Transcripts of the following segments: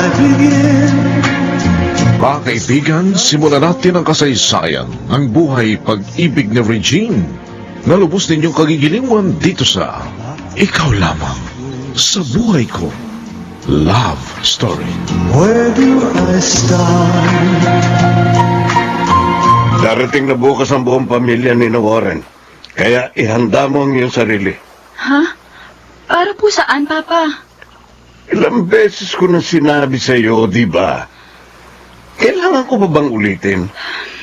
I begin? Mga kaibigan, simulan natin ang kasaysayan ng buhay pag-ibig ni Regine na lubos ninyong kagigiliwan dito sa Ikaw Lamang sa Buhay Ko Love Story. Where do I start? Darating na bukas ang buong pamilya ni Warren. Kaya ihanda mo ang iyong sarili. Ha? Para po saan, Papa? Ilang beses ko na sinabi sa iyo, di ba? Kailangan ko ba bang ulitin?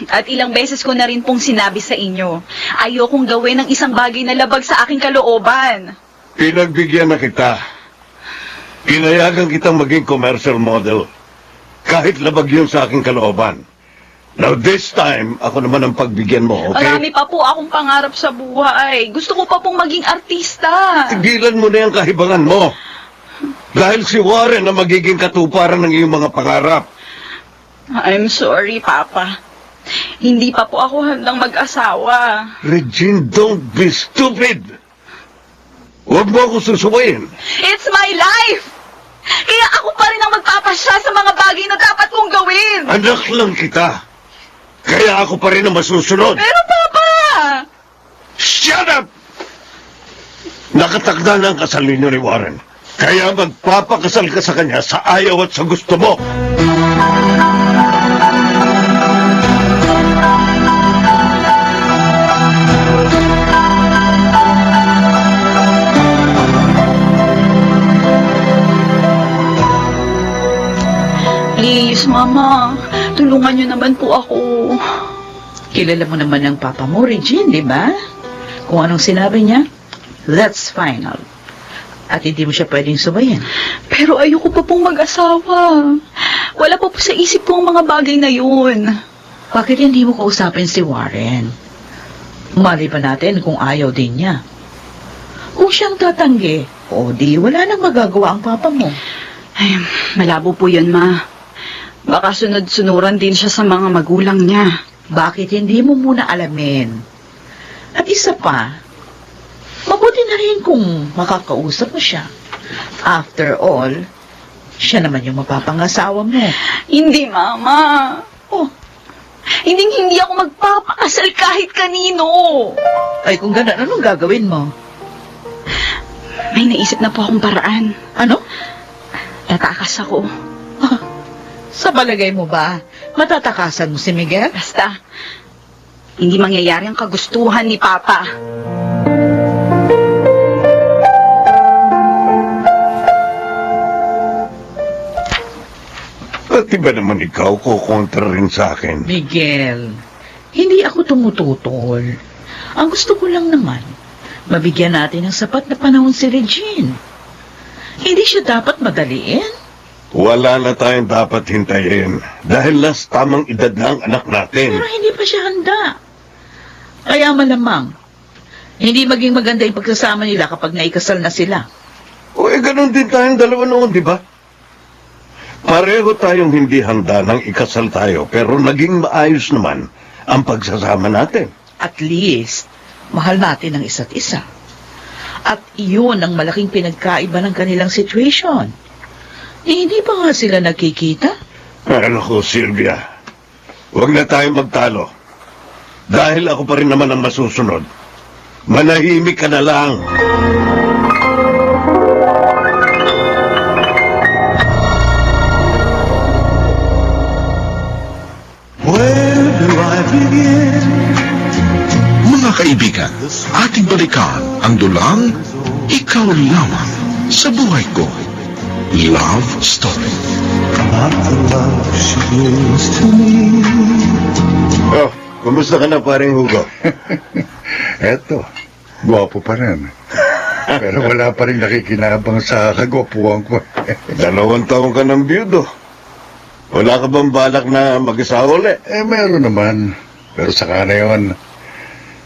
At ilang beses ko na rin pong sinabi sa inyo, ayokong gawin ng isang bagay na labag sa aking kalooban. Pinagbigyan na kita. Pinayagan kitang maging commercial model. Kahit labag yun sa aking kalooban. Now this time, ako naman ang pagbigyan mo, okay? Marami pa po akong pangarap sa buhay. Gusto ko pa pong maging artista. Tigilan mo na yung kahibangan mo. Dahil si Warren na magiging katuparan ng iyong mga pangarap. I'm sorry, Papa. Hindi pa po ako handang mag-asawa. Regine, don't be stupid! Huwag mo ako susuwayin. It's my life! Kaya ako pa rin ang magpapasya sa mga bagay na dapat kong gawin. Anak lang kita. Kaya ako pa rin ang masusunod. Pero, Papa! Shut up! Nakatakda na ang kasal ninyo ni Warren. Kaya magpapakasal ka sa kanya sa ayaw at sa gusto mo. Please, Mama. Tulungan niyo naman po ako. Kilala mo naman ang papa mo, Regine, di ba? Kung anong sinabi niya, that's final. At hindi mo siya pwedeng subayin. Pero ayoko pa pong mag-asawa. Wala pa po sa isip ko ang mga bagay na yun. Bakit hindi mo kausapin si Warren? Mali ba natin kung ayaw din niya? Kung siyang tatanggi, o di wala nang magagawa ang papa mo. Ay, malabo po yun, Ma. Baka sunod-sunuran din siya sa mga magulang niya. Bakit hindi mo muna alamin? At isa pa, mabuti na rin kung makakausap mo siya. After all, siya naman yung mapapangasawa mo. Hindi, Mama. Oh, Hindi ako magpapakasal kahit kanino. ay kung gano'n, anong gagawin mo? May naisip na po akong paraan. Ano? Tatakas ako. Sa palagay mo ba, matatakasan mo si Miguel? Basta, hindi mangyayari ang kagustuhan ni Papa. At iba naman ikaw kukontra rin sa akin. Miguel, hindi ako tumututol. Ang gusto ko lang naman, mabigyan natin ng sapat na panahon si Regine. Hindi siya dapat madaliin. Wala na tayong dapat hintayin. Dahil last tamang edad na ang anak natin. Pero hindi pa siya handa. Kaya malamang, hindi maging maganda yung pagsasama nila kapag naikasal na sila. O ganun din tayong dalawa noon, di ba? Pareho tayong hindi handa nang ikasal tayo, pero naging maayos naman ang pagsasama natin. At least, mahal natin ang isa't isa. At iyon ang malaking pinagkaiba ng kanilang situation. Hindi pa nga sila nagkikita? Ano ko, Sylvia, huwag na tayong magtalo. Dahil ako pa rin naman ang masusunod. Manahimik ka na lang. Where do I begin? Mga kaibigan, ating balikan ang dulang Ikaw Lamang sa Buhay Ko Love Story. Not the love she gives to me. Oh, kumusta ka na, paring Hugo? Eto, gwapo pa rin. Pero wala pa rin nakikinabang sa kagwapuan ko. 2 taon ka ng biyudo. Wala ka bang balak na mag-asawa ulit? Meron naman. Pero saka na yun.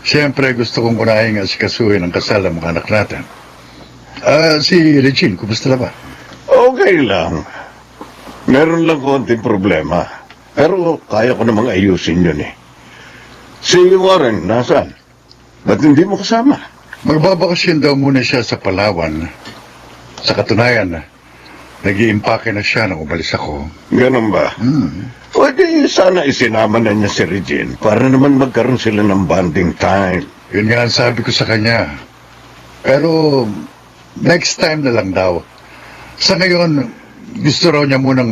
Siyempre gusto kong unahin asikasuhin ang kasal ng mga anak natin. Si Regine, kumusta na ba? Okay lang. Meron lang konting problema. Pero kaya ko namang ayusin yun eh. Si Warren, nasaan? Ba't hindi mo kasama? Magbabakasyon daw muna siya sa Palawan. Sa katunayan, Nag-iimpake na siya nang umalis ako. Ganun ba? Pwede sana isinama na niya si Regine para naman magkaroon sila ng bonding time. Yun nga ang sabi ko sa kanya. Pero, next time na lang daw. Sa ngayon, gusto raw niya munang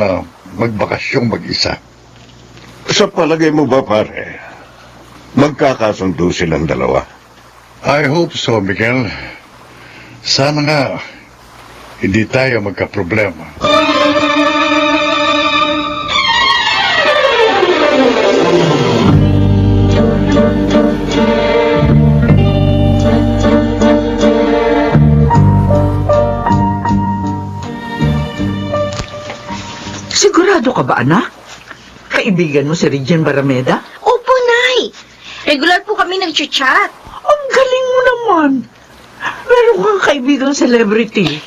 magbakasyong mag-isa. Sa palagay mo ba, pare? Magkakasundo silang dalawa. I hope so, Miguel. Sana nga, hindi tayo magka-problema. Sigurado ka ba, anak? Kaibigan mo si Regine Barameda? Opo, Nay. Regular po kami nag-chat. Ang galing mo naman. Meron kang kaibigang celebrity.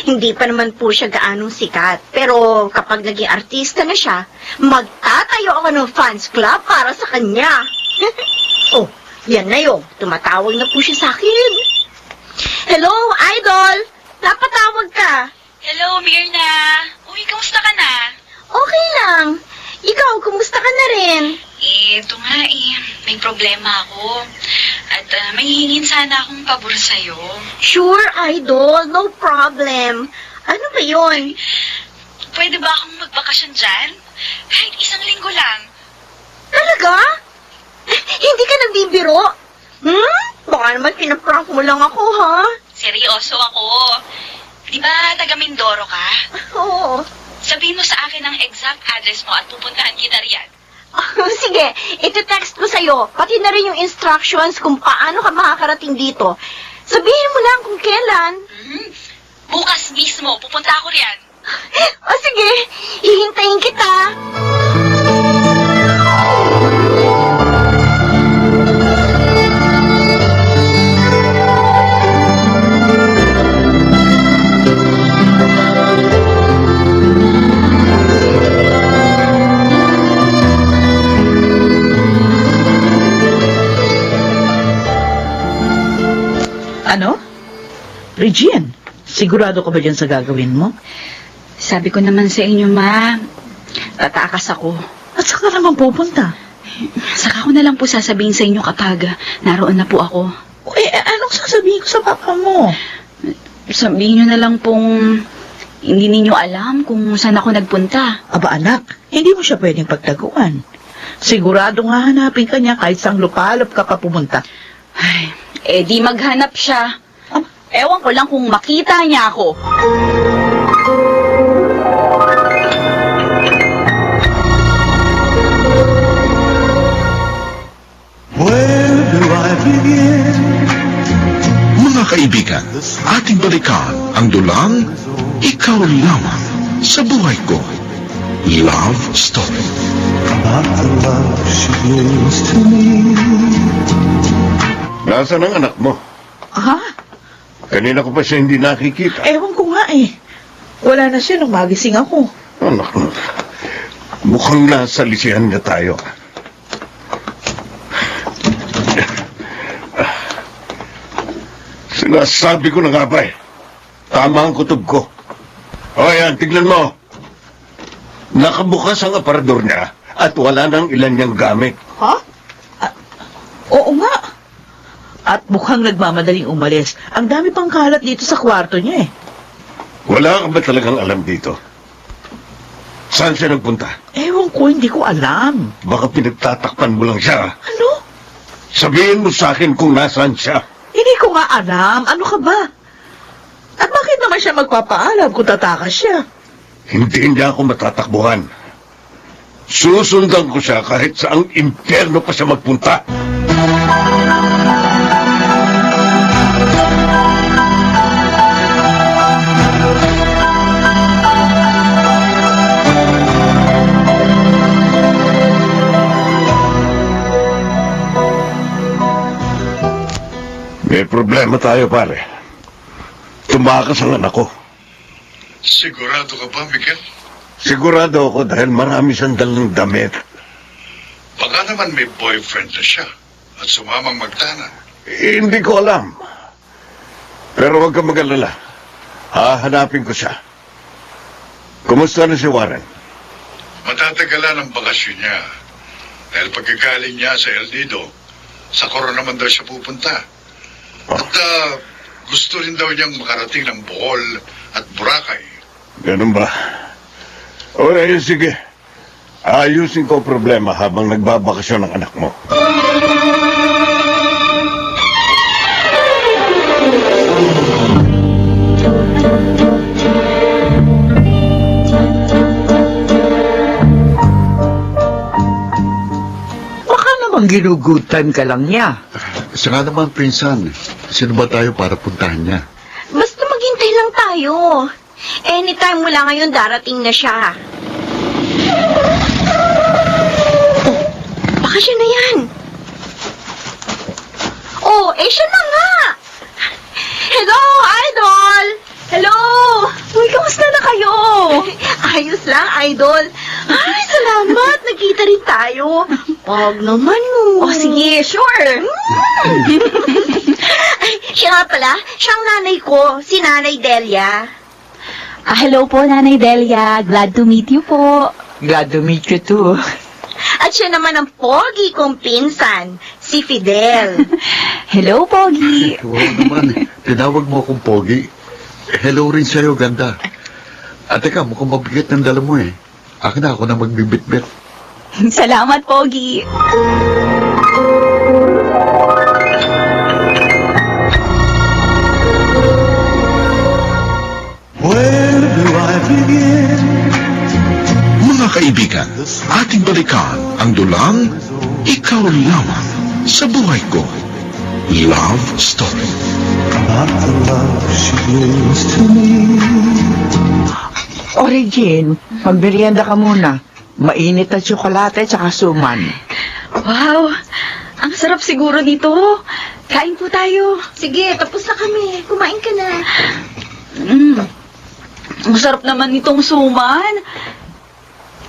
Hindi pa naman po siya gaanong sikat. Pero kapag naging artista na siya, magtatayo ako ng fans club para sa kanya. Oh, yan na yun. Tumatawag na po siya sa akin. Hello, Idol! Napatawag ka. Hello, Mirna. Uy, kamusta ka na? Okay lang. Ikaw, kumusta ka na rin? Ito nga may problema ako. At may hihingin sana akong pabor sa'yo. Sure, Idol. No problem. Ano ba yun? Pwede ba akong magbakasyon dyan? Kahit 1 linggo lang. Talaga? Hindi ka nagbibiro? Baka naman pinaprank mo lang ako, ha? Seryoso ako. Di ba taga Mindoro ka? Oo. Sabihin mo sa akin ang exact address mo at pupuntahan kita riyan. Sige, iti-text ko sa'yo. Pati na rin yung instructions kung paano ka makakarating dito. Sabihin mo lang kung kailan. Bukas mismo, pupunta ako riyan. Sige, hihintayin kita. Ano? Regine, sigurado ka ba dyan sa gagawin mo? Sabi ko naman sa inyo, Ma, tatakas ako. At saan ka naman pupunta? Saka ko na lang po sasabihin sa inyo kapag naroon na po ako. Anong sasabihin ko sa papa mo? Sabihin nyo na lang pong hindi ninyo alam kung saan ako nagpunta. Aba anak, hindi mo siya pwedeng pagtaguan. Sigurado nga hanapin ka niya kahit sang lupalop ka pa pumunta. Ay, di maghanap siya. Ewan ko lang kung makita niya ako. Where do I begin? Mga kaibigan, ating balikan ang dulang Ikaw Lamang sa Buhay Ko. Love Story. About the love she gives to me. Nasaan ang anak mo? Ha? Kanina ko pa siya hindi nakikita. Ewan ko nga eh. Wala na siya nung magising ako. Anak mo. Mukhang nasa lisihan niya tayo. Sinasabi ko na nga ba eh. Tama ang kutob ko. O yan, tignan mo. Nakabukas ang aparador niya at wala nang ilan niyang gamit. Ha? Oo nga. At mukhang nagmamadaling umalis. Ang dami pang kalat dito sa kwarto niya eh. Wala ka ba talagang alam dito? Saan siya nagpunta? Ewan ko, hindi ko alam. Baka pinagtatakpan mo lang siya. Ano? Sabihin mo sa akin kung nasaan siya. Hindi ko nga alam. Ano ka ba? At bakit naman siya magpapaalam kung tatakas siya? Hindi niya ako matatakbuhan. Susundan ko siya kahit saang impyerno pa siya magpunta. May problema tayo, pare. Tumakas ang anak ko. Sigurado ka ba, Miguel? Sigurado ako dahil marami siyang dalang damit. Baka naman may boyfriend na siya at sumamang magtanan. Hindi ko alam. Pero huwag kang mag-alala. Hahanapin ko siya. Kumusta na si Warren? Matatagalan ang bakasyon niya. Dahil pagkagaling niya sa El Nido, sa Coron naman daw siya pupunta. At gusto rin daw niyang makarating ng Bohol at Boracay. Ganun ba? Okay, sige. Ayusin ko ang problema habang nagbabakasyon ng anak mo. Baka naman ginugutan ka lang niya. Siya nga naman, Prinsan. Sino ba tayo para puntahan niya? Basta maghintay lang tayo. Anytime mula ngayon, darating na siya. Oh, baka siya na yan. Oh, siya na nga. Hello, Idol! Hello! Uy, kamusta na kayo? Ayos lang, Idol. Ay, salamat. Nagkita rin tayo. Wag naman mo. Oh, sige, sure. Ay, siya nga pala. Siya ang nanay ko, si Nanay Delia. Hello po, Nanay Delia. Glad to meet you po. Glad to meet you too. At siya naman ang pogi kong pinsan, si Fidel. Hello, Pogi. Oo naman, tinawag mo akong pogi. Hello rin sa'yo, ganda. At teka, mukhang mabigat ng dala mo eh. Akin na ako na magbibitbit. Salamat, Pogi. Where do I begin? Mga kaibigan, ating balikan ang dulang Ikaw Lamang sa Buhay Ko. Love Story. About the love she brings to me. O Regine, pamberienda ka muna. Mainit na tsokolate at saka suman. Wow, ang sarap siguro nito. Kain po tayo. Sige, tapos na kami. Kumain ka na. Ang sarap naman nitong suman.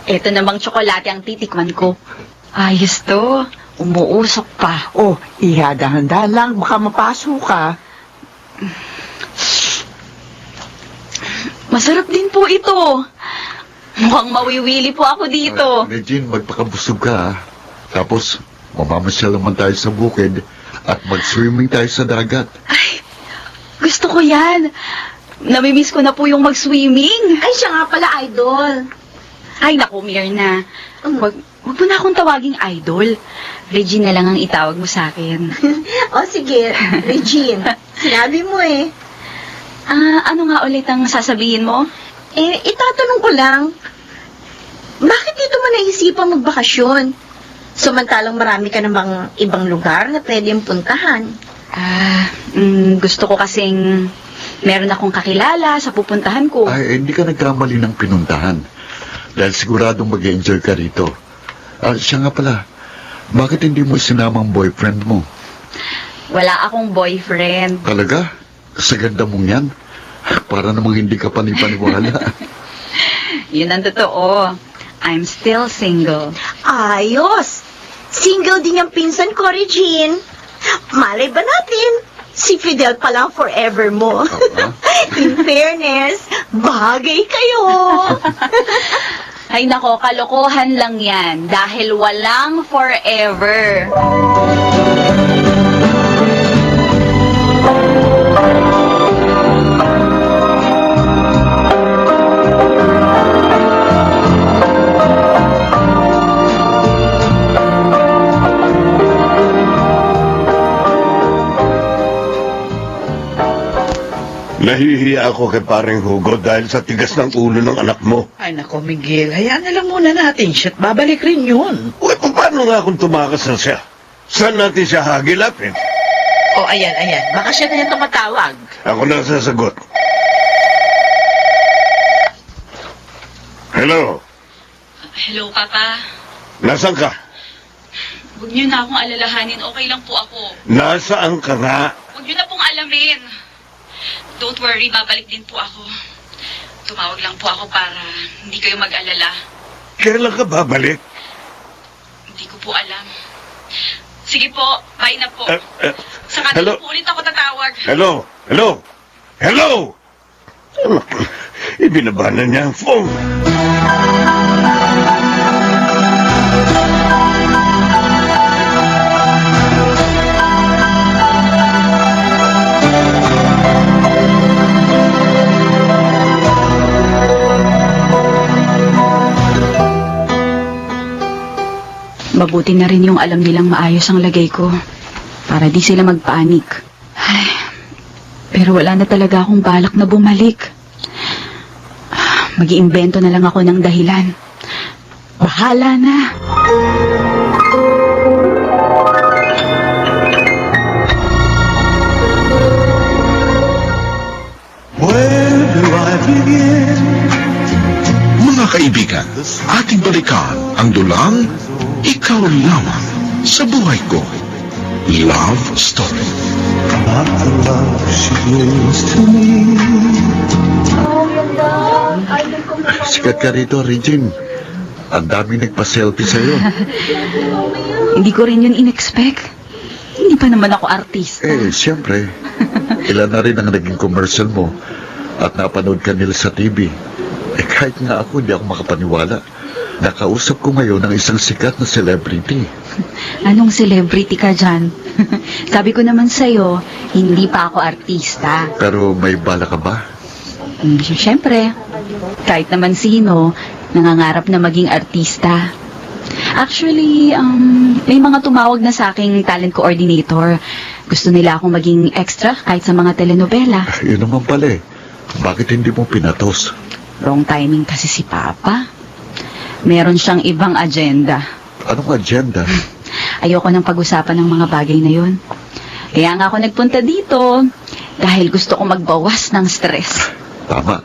Ito namang tsokolate ang titikman ko. Ayos to. Umuusok pa. Oh, ihadahan-dahan lang, baka mapasok ka. Masarap din po ito. Mukhang mawiwili po ako dito. Regine, magpakabusog ka ha. Tapos, mamamasyal naman tayo sa bukid at mag-swimming tayo sa dagat. Ay, gusto ko yan. Namimiss ko na po yung mag-swimming. Ay, siya nga pala, Idol. Ay, naku, Mirna. Wag mo na akong tawaging idol. Regine na lang ang itawag mo sa akin. O sige, Regine. Sinabi mo eh. Ano nga ulit ang sasabihin mo? Itatanong ko lang. Bakit dito mo naisipang magbakasyon? Samantalang marami ka namang ibang lugar na pwedeng puntahan. Gusto ko kasing meron akong kakilala sa pupuntahan ko. Ay, hindi ka nagkamali ng pinuntahan. Dahil siguradong mag-enjoy ka rito. Siya nga pala, bakit hindi mo sinamang boyfriend mo? Wala akong boyfriend. Talaga? Sa ganda mong yan? Para namang hindi ka panipaniwala. Yun ang totoo. I'm still single. Ayos! Single din yung pinsan ko, Regine. Malay ba natin? Si Fidel palang forever mo. In fairness, bagay kayo. Ay nako, kalokohan lang yan. Dahil walang forever. Nahihiya ako kay paring Hugo dahil sa tigas ng ulo ng anak mo. Ay nako, Miguel, hayaan na lang muna natin siya at babalik rin yun. Uy, paano nga kung tumakas na siya? Saan natin siya hagilapin? O, ayan. Baka siya na yung tumatawag. Ako na ang sasagot. Hello? Hello, Papa. Nasaan ka? Huwag niyo na akong alalahanin. Okay lang po ako. Nasaan ka nga? Huwag niyo na pong alamin. Don't worry, babalik din po ako. Tumawag lang po ako para hindi kayo mag-alala. Kailan ka babalik? Hindi ko po alam. Sige po, bye na po. Saka hello? na po ulit ako tatawag. Hello? Hello? Hello? Ibinaba na niya ang phone. Mabuti na rin yung alam nilang maayos ang lagay ko para di sila magpanik. Ay, pero wala na talaga akong balak na bumalik. Mag-iimbento na lang ako ng dahilan. Bahala na. Where do I begin? Mga kaibigan, ating balikan ang dulang Ikaw Lamang sa Buhay Ko. Love Story. Not the love she gives to me. Sikat ka rito, Regine. Ang daming nagpa-selfie sa'yo. Hindi ko rin yun in-expect. Hindi pa naman ako artista. Siyempre. Ilan na rin ang naging commercial mo at napanood ka nila sa TV. Kahit nga ako, hindi ako makapaniwala. Nakausap ko ngayon ng isang sikat na celebrity. Anong celebrity ka dyan? Sabi ko naman sa'yo, hindi pa ako artista. Pero may bala ka ba? Siyempre, kahit naman sino, nangangarap na maging artista. Actually, may mga tumawag na sa aking talent coordinator. Gusto nila akong maging extra kahit sa mga telenovela. Yun naman pala eh. Bakit hindi mo pinatos? Wrong timing kasi si Papa. Meron siyang ibang agenda. Anong agenda? Ayoko nang pag-usapan ng mga bagay na yun. Kaya nga ako nagpunta dito dahil gusto ko magbawas ng stress. Tama.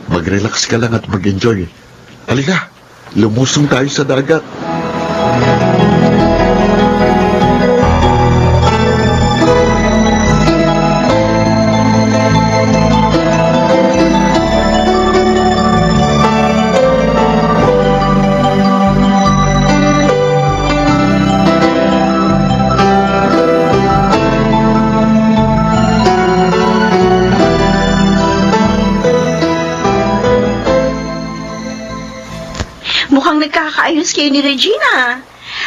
Mag-relax ka lang at mag-enjoy. Halika, lumusong tayo sa dagat. Mukhang nagkakaayos kayo ni Regina.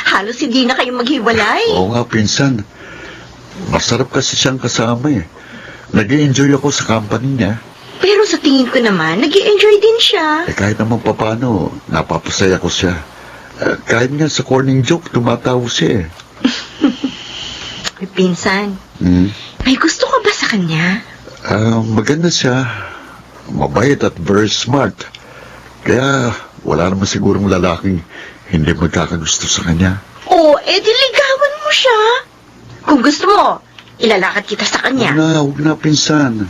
Halos hindi na kayo maghiwalay. Oo nga, pinsan. Masarap kasi siyang kasama eh. Nag-i-enjoy ako sa company niya. Pero sa tingin ko naman, nag-i-enjoy din siya. Kahit naman papano, napapasaya ko siya. Kahit nga sa corning joke, tumatawa siya eh. Pinsan, Hmm? may gusto ka ba sa kanya? Maganda siya. Mabait at very smart. Kaya wala naman sigurong lalaking hindi magkakagusto sa kanya. Oo, ligawan mo siya. Kung gusto mo, ilalakad kita sa kanya. Huwag na, pinsan.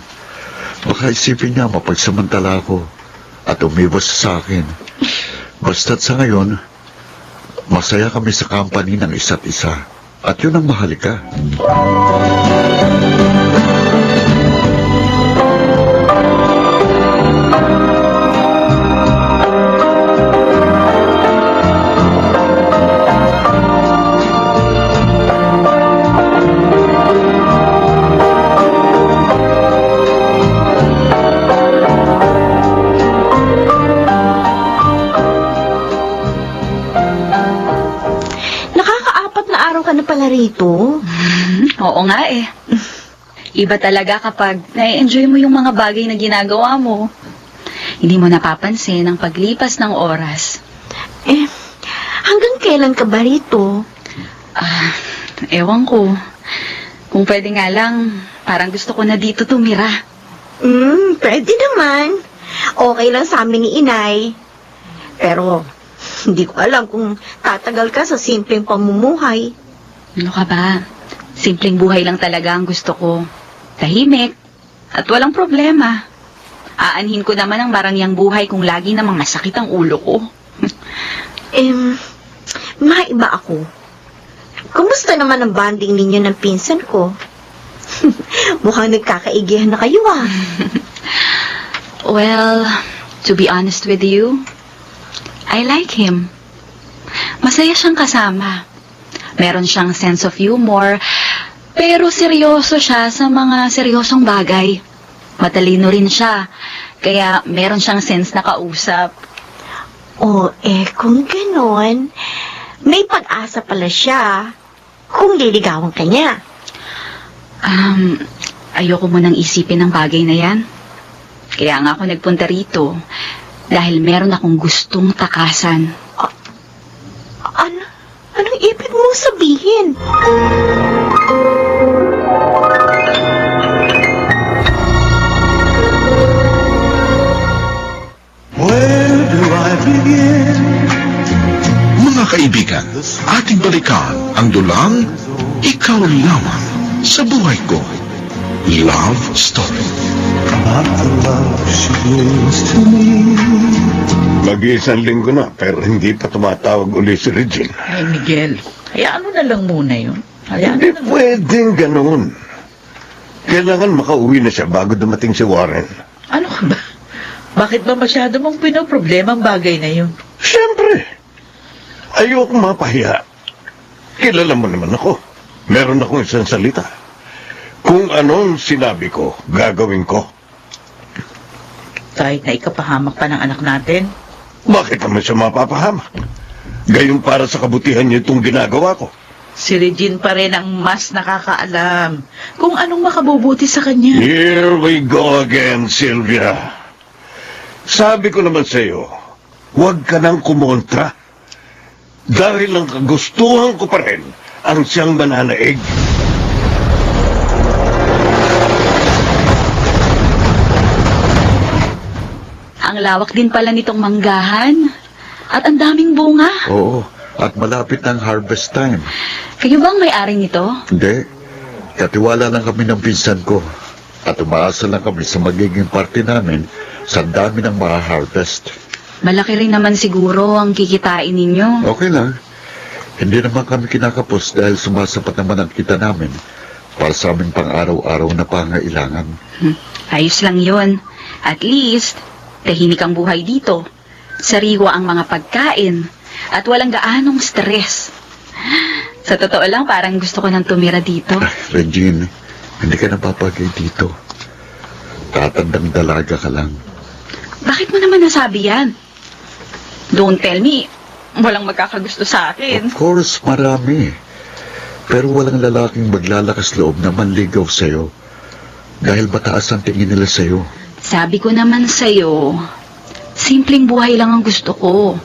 Baka isipin niya mapagsamantala ako at umiwas sa akin. Basta't sa ngayon, masaya kami sa company ng isa't isa. At yun ang mahalika. Nakakaapat na araw ka na pala rito. Oo nga eh. Iba talaga kapag na-enjoy mo yung mga bagay na ginagawa mo. Hindi mo napapansin ang paglipas ng oras. Hanggang kailan ka ba rito? Ewan ko. Kung pwede nga lang, parang gusto ko na dito tumira. Pwede naman. Okay lang sa amin ni Inay. Pero, hindi ko alam kung tatagal ka sa simpleng pamumuhay. Ano ka ba? Simpleng buhay lang talaga ang gusto ko. Tahimik. At walang problema. Aanhin ko naman ang marangyang buhay kung lagi namang masakit ang ulo ko. Maiba ako. Kumusta naman ang bonding ninyo ng pinsan ko? Mukhang nagkakaigihan na kayo ah. Well, to be honest with you, I like him. Masaya siyang kasama. Meron siyang sense of humor, pero seryoso siya sa mga seryosong bagay. Matalino rin siya, Kaya meron siyang sense na kausap. Kung ganon, may pag-asa pala siya kung liligawan ka niya. Ayoko munang isipin ang bagay na yan. Kaya nga ako nagpunta rito dahil meron akong gustong takasan. Anong ibig mong sabihin? Where do I begin? Mga kaibigan, ating balikan ang dulang Ikaw Lamang sa Buhay Ko. Love Story. Not the love she brings to me. Mag-iisang linggo na, pero hindi pa tumatawag uli si Regine. Ay, Miguel, hayaan mo na lang muna yun. Hayaan mo Hindi na lang. pwedeng ganoon. Kailangan makauwi na siya bago dumating si Warren. Ano ka ba? Bakit ba masyado mong pinoproblema ang bagay na yun? Siyempre, ayoko mapahiya. Kilala mo naman ako. Meron akong isang salita. Kung anong sinabi ko, gagawin ko. Kahit na ikapahamak pa ng anak natin? Bakit naman siya mapapahamak? Gayong para sa kabutihan niya itong ginagawa ko. Si Regine pa rin ang mas nakakaalam kung anong makabubuti sa kanya. Here we go again, Sylvia. Sabi ko naman sa iyo, huwag ka nang kumontra. Dahil ang kagustuhan ko pa rin ang siyang mananaig. Ang lawak din pala nitong manggahan. At ang daming bunga. Oo, at malapit ng harvest time. Kayo bang may-ari nito? Hindi, katiwala lang kami ng pinsan ko. At umaasa lang kami sa magiging party namin sa dami ng mga harvest. Malaki rin naman siguro ang kikitain ninyo. Okay lang. Hindi naman kami kinakapos dahil sumasapat naman ang kita namin para sa aming pang-araw-araw na pangailangan. Ayos lang yon. At least, tahimik ang buhay dito. Sariwa ang mga pagkain. At walang gaanong stress. Sa totoo lang, parang gusto ko nang tumira dito. Regine, hindi ka napapagay dito. Tatandang dalaga ka lang. Bakit mo naman nasabi yan? Don't tell me, walang magkakagusto sa akin. Of course, marami. Pero walang lalaking maglalakas loob na manligaw sa'yo. Dahil mataas ang tingin nila sa'yo. Sabi ko naman sa'yo, simpleng buhay lang ang gusto ko.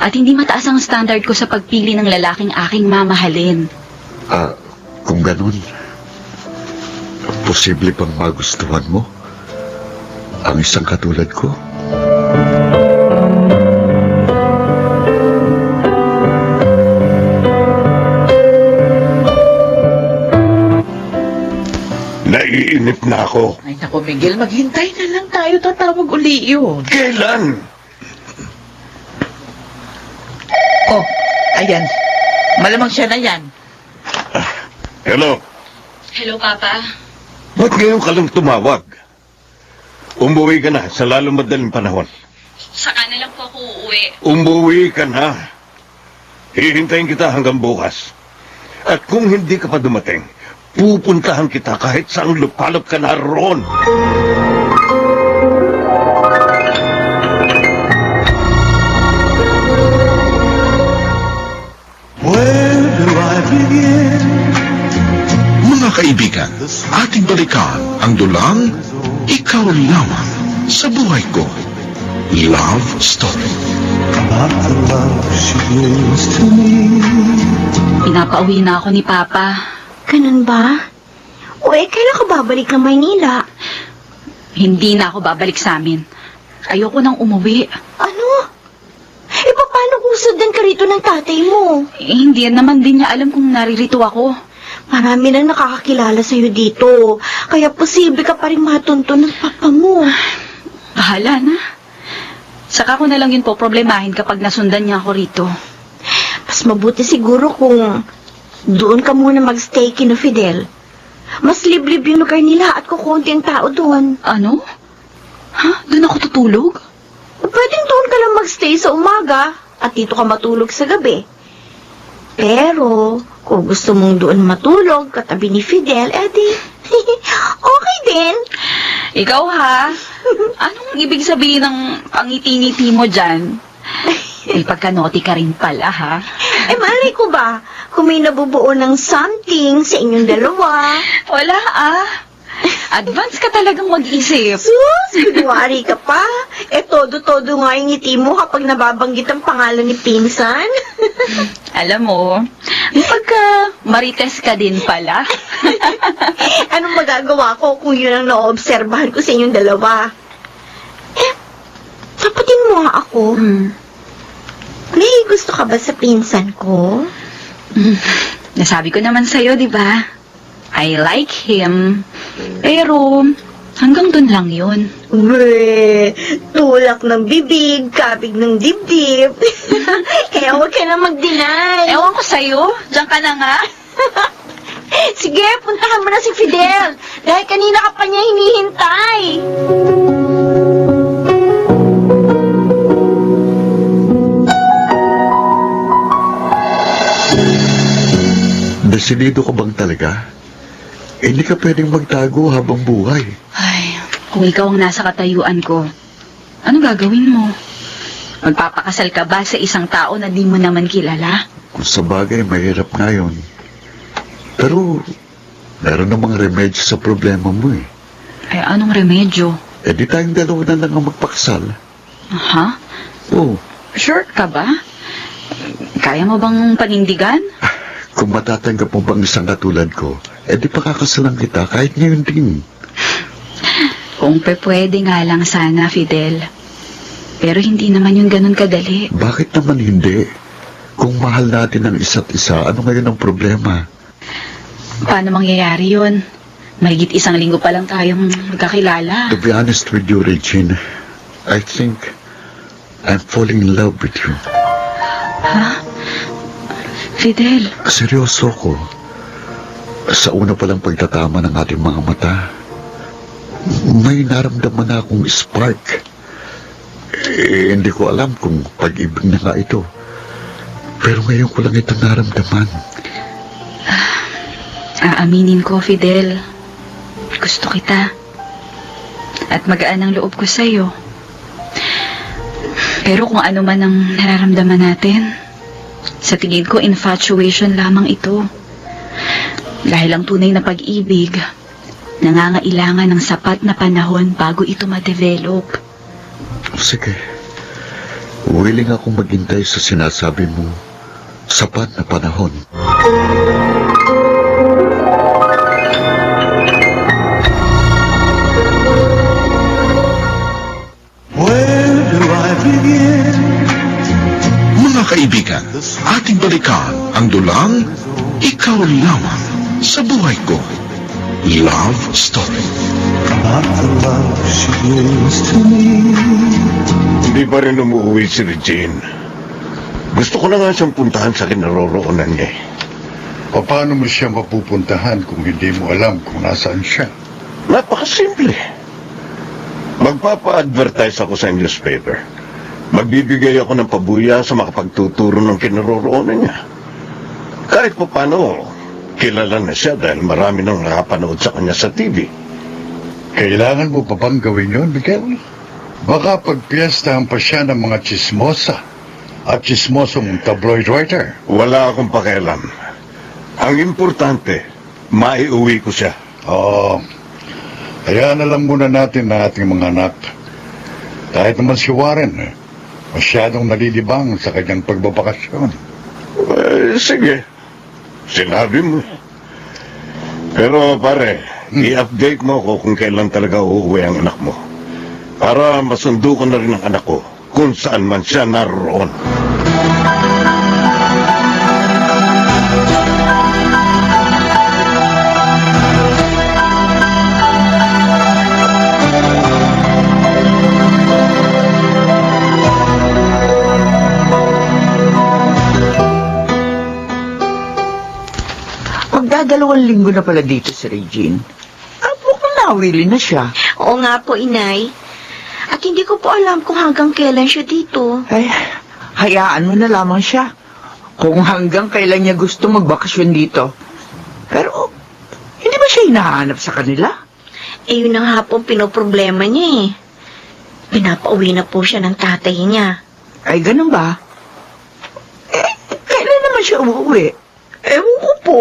At hindi mataas ang standard ko sa pagpili ng lalaking aking mamahalin. Kung ganun, posible bang magustuhan mo ang isang katulad ko? Naiinip na ako. Ay naku, Miguel, maghintay na lang tayo. Tatawag uli yun. Kailan? Oh, ayan. Malamang siya na yan. Hello? Hello, Papa. Ba't ngayon ka lang tumawag? Umuwi ka na sa lalong madaling panahon. Saka na lang po ako uuwi. Umuwi ka na. Hihintayin kita hanggang bukas. At kung hindi ka pa dumating, pupuntahan kita kahit saang lupalop ka na roon. Where do I begin? Mga kaibigan, ating balikan ang dulang Ikaw Lamang sa Buhay Ko. Love Story. Not the love she brings to me. Pinapauwi na ako ni Papa. Ganun ba? Kailan ka babalik ng Maynila? Hindi na ako babalik sa amin. Ayoko nang umuwi. Ano? Paano kung sundan ka rito ng tatay mo? Hindi naman din niya alam kung naririto ako. Marami nang nakakakilala sa'yo dito. Kaya posible ka pa rin matunton ng papa mo. Bahala na. Saka ko na lang yun po problemahin kapag nasundan niya ako rito. Mas mabuti siguro kung doon ka muna magstay kina Fidel. Mas liblib yung lugar nila at kukunti ang tao doon. Ano? Ha? Doon ako tutulog? Pwedeng doon ka lang magstay sa umaga at dito ka matulog sa gabi. Pero, kung gusto mong doon matulog katabi ni Fidel, edi, okay din. Ikaw ha? Anong ibig sabihin ng pangiti-ngiti mo dyan? May pagkanoti ka rin pala ha? Eh, malay ko ba kung may nabubuo ng something sa inyong dalawa? Wala ah. Advance ka talagang mag-isip. Sus, kunwari ka pa. Eh, todo-todo nga yung ngiti mo kapag nababanggit ang pangalan ni Pinsan. Alam mo, may pagka marites ka din pala. Anong magagawa ko kung yun ang naobserbahan ko sa inyong dalawa? Eh, tapatin mo nga ako. May gusto ka ba sa pinsan ko? Nasabi ko naman sa'yo, di ba? I like him. Pero, hanggang dun lang yun. Weh, tulak ng bibig, kabig ng dibdib. Kaya huwag ka na mag-deny. Ewan ko sa'yo. Diyan ka na nga. Sige, puntahan mo na si Fidel. Dahil kanina ka pa niya hinihintay. Desidido ka bang talaga? Hindi ka pwedeng magtago habang buhay. Ay, kung ikaw ang nasa katayuan ko, ano gagawin mo? Magpapakasal ka ba sa isang tao na di mo naman kilala? Kung sa bagay, mahirap nga yun. Pero, meron namang remedyo sa problema mo eh. Ay, anong remedyo? Eh di tayong dalawa na lang ang magpakasal. Ha? Oo, Sure ka ba? Kaya mo bang panindigan? kung matatanggap mo bang isang katulad ko, eh di pakakasalan kita kahit ngayon din. Kung pwede nga lang sana, Fidel. Pero hindi naman yung ganun kadali. Bakit naman hindi? Kung mahal natin ang isa't isa, ano ngayon ang problema? Paano mangyayari yun? Mahigit 1 linggo pa lang tayong magkakilala. To be honest with you, Regine, I think I'm falling in love with you. Ha? Fidel, Seryoso ko. Sa una palang pagtatama ng ating mga mata, may naramdaman na akong spark. Eh, hindi ko alam kung pag-ibig na nga ito. Pero ngayon ko lang ito naramdaman. aaminin ko, Fidel. Gusto kita. At magaan ang loob ko sa'yo. Pero kung ano man ang nararamdaman natin, sa tingin ko, infatuation lamang ito. Dahil ang tunay na pag-ibig, nangangailangan ng sapat na panahon bago ito ma-develop. Sige. Willing akong maghintay sa sinasabi mo sapat na panahon. Where do I begin? Mga kaibigan, ating balikan ang dulang Ikaw Lamang sa Buhay Ko. Love Story. Not the love she gives to me. Hindi pa rin umuwi si Regine. Gusto ko na nga siyang puntahan sa kinaroroonan niya eh. Paano mo siya mapupuntahan kung hindi mo alam kung nasaan siya? Napakasimple. Magpapa-advertise ako sa newspaper. Magbibigay ako ng pabuya sa makapagtuturo ng kinaroroonan niya. Kahit pa paano, kilala na siya dahil marami nang nakapanood sa kanya sa TV. Kailangan mo pa bang gawin yun, Miguel? Baka pagpiestahan pa siya ng mga chismosa at chismosong tabloid writer. Wala akong pakialam. Ang importante, maiuwi ko siya. Oo. Kaya na lang muna natin na ating mga anak. Kahit naman si Warren, masyadong nalilibang sa kanyang pagbabakasyon. Sige. Sinabi mo. Pero pare, i-update mo ako kung kailan talaga uuwi ang anak mo. Para masundo ko na rin ang anak ko kung saan man siya naroon. Magdadalawang linggo na pala dito si Regine. Mukhang nawili na siya. Oo nga po, inay. At hindi ko po alam kung hanggang kailan siya dito. Ay, hayaan mo na lamang siya. Kung hanggang kailan niya gusto magbakasyon dito. Pero, hindi ba siya hinahanap sa kanila? Eh, yun na nga po pinoproblema niya eh. Pinapauwi na po siya ng tatay niya. Ay, ganun ba? Kailan naman siya uuwi? Ewan ko po.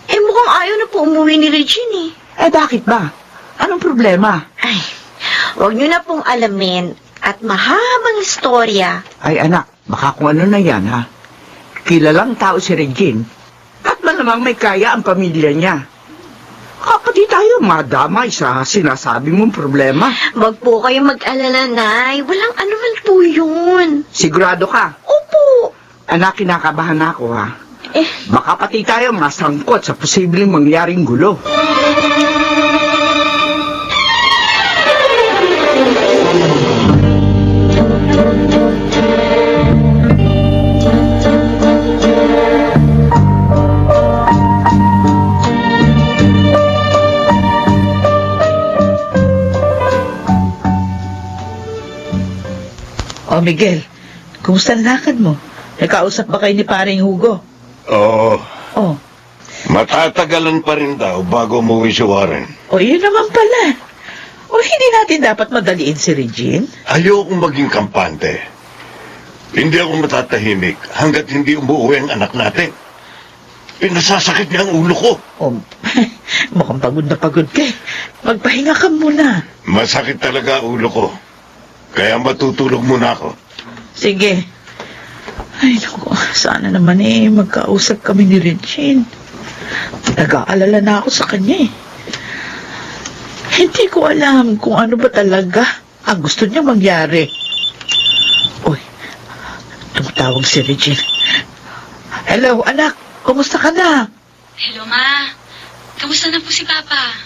Eh, mukhang ayaw na po umuwi ni Regine eh. Bakit ba? Anong problema? Ay, huwag niyo na pong alamin at mahabang istorya. Ay, anak, baka kung ano na yan, ha? Kilalang tao si Regine. At malamang may kaya ang pamilya niya. Kapati tayo madamay sa sinasabi mong problema. Wag po kayo mag-alala, Nay. Walang anuman po yun. Sigurado ka? Opo. Anak, kinakabahan ako, ha? Eh, Baka pati tayo masangkot sa posibleng mangyaring gulo. Oh, Miguel, kumusta ang lakad mo? Nakausap ba kayo ni paring Hugo? Oo, Oh, matatagalan pa rin daw bago umuwi si Warren. yun naman pala. Hindi natin dapat madaliin si Regine? Ayokong maging kampante. Hindi ako matatahimik hanggat hindi umuwi ang anak natin. Pinasasakit niya ang ulo ko. Mukhang pagod na pagod ka. Magpahinga ka muna. Masakit talaga ang ulo ko. Kaya matutulog muna ako. Sige. Ay, naku, sana naman magkausap kami ni Regine. Nag-aalala na ako sa kanya eh. Hindi ko alam kung ano ba talaga ang gusto niya mangyari. Uy, tumatawag si Regine. Hello, anak. Kumusta ka na? Hello, Ma. Kamusta na po si Papa?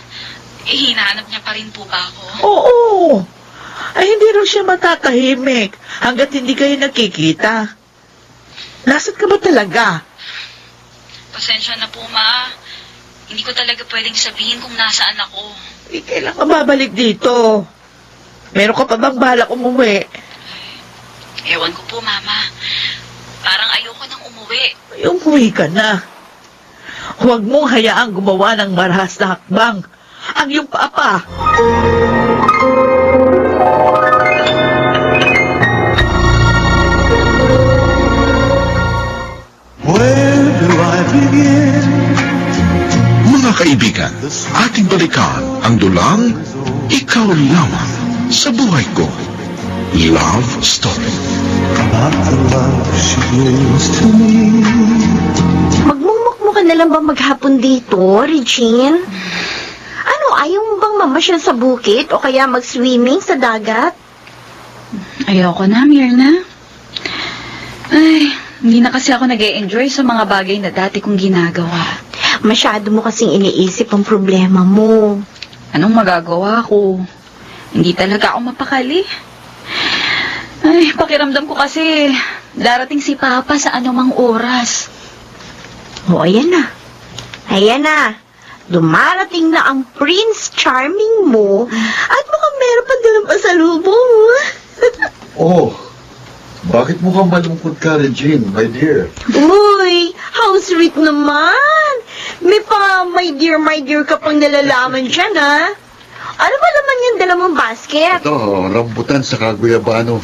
Hinahanap niya pa rin po ba ako? Oo. Ay, hindi raw siya matatahimik hanggat hindi kayo nakikita. Nasaan ka ba talaga? Pasensya na po, Ma. Hindi ko talaga pwedeng sabihin kung nasaan ako. Kailan ka babalik dito? Meron ka pa bang balak umuwi? Ewan ko po, Mama. Parang ayoko nang umuwi. Ay, umuwi ka na. Huwag mong hayaang gumawa ng marahas na hakbang ang iyong papa. Where do I begin? Mga kaibigan, ating balikan ang dulang Ikaw Lamang sa Buhay Ko. Love Story. About the love she gives to me. magmumukmukan na lang ba maghapon dito, Regine? Ano, ayaw mo bang mamasyal sa bukit o kaya mag-swimming sa dagat? Ayoko na, Mirna. Ay, hindi na kasi ako nag-e-enjoy sa mga bagay na dati kong ginagawa. Masyado mo kasing iniisip ang problema mo. Anong magagawa ko? Hindi talaga ako mapakali. Ay, pakiramdam ko kasi darating si Papa sa anumang oras. O, ayan na. Ayan na. Dumarating na ang Prince Charming mo at mukhang meron pa dalang pasalubong. Oh, bakit mukhang malungkot ka, Regine, my dear? Uy, how sweet naman. May pa my dear ka pang nalalaman dyan, ha? Ano ba naman yung dala mong basket? Ito, rambutan sa kaguyabano.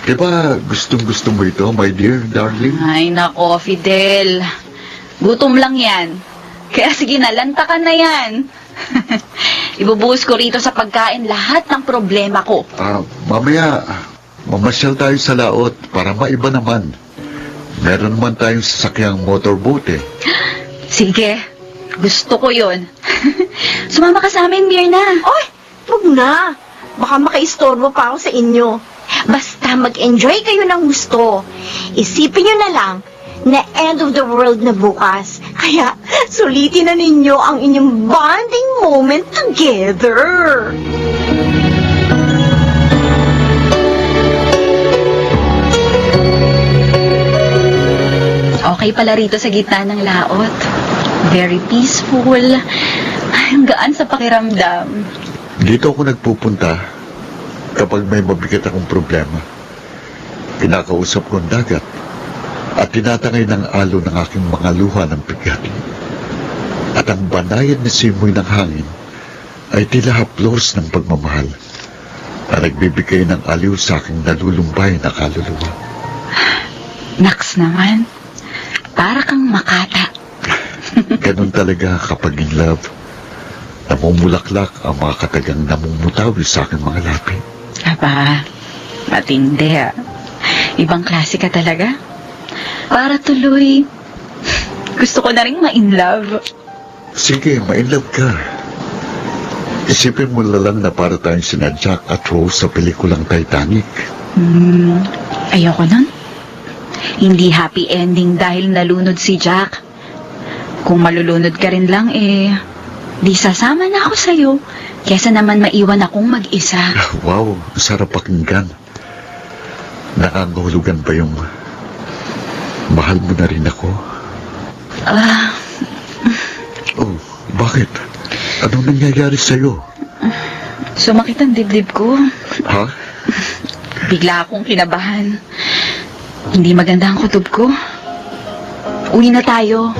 Diba gustong-gusto mo ito, my dear, darling? Ay, nako, Fidel. Gutom lang yan. Kaya sige na, lantakan na yan. Ibubuhos ko rito sa pagkain lahat ng problema ko. Mamaya, mamasyal tayo sa laot para maiba naman. Meron naman tayong sasakyang motorboat eh. Sige, gusto ko yun. Sumama ka sa amin, Mirna. Oy, wag na. Baka makaistorbo pa ako sa inyo. Basta mag-enjoy kayo ng gusto. Isipin nyo na lang na end of the world na bukas. Kaya sulitin na ninyo ang inyong bonding moment together. Okay pala rito sa gitna ng laot. Very peaceful. Ay, ang gaan sa pakiramdam. Dito ako nagpupunta kapag may mabigat akong problema. Pinakausap ko ang dagat at tinatangay ng alo ng aking mga luha ng bigat. At ang banayad na simoy ng hangin ay tila haplos ng pagmamahal na nagbibigay ng aliw sa aking nalulumbay na kaluluwa. Naks naman. Para kang makata. Ganun talaga kapag in love. Namumulaklak ang mga katagang namumutawi sa aking mga labi. Aba, matindi ah. Ibang klase ka talaga. Para tuloy, gusto ko na rin ma-in love. Sige, ma-in love ka. Isipin mo na lang na para tayong sina Jack at Rose sa pelikulang Titanic. Ayoko nun. Hindi happy ending dahil nalunod si Jack. Kung malulunod ka rin lang di sasama na ako sa'yo. Kesa naman maiwan akong mag-isa. Wow, sarap pakinggan. Nakangahulugan ba yung mahal mo na rin ako? Oh, bakit? Anong nangyayari sa'yo? Sumakit ang dibdib ko. Ha? Bigla akong kinabahan. Hindi maganda ang kutob ko. Uwi na tayo.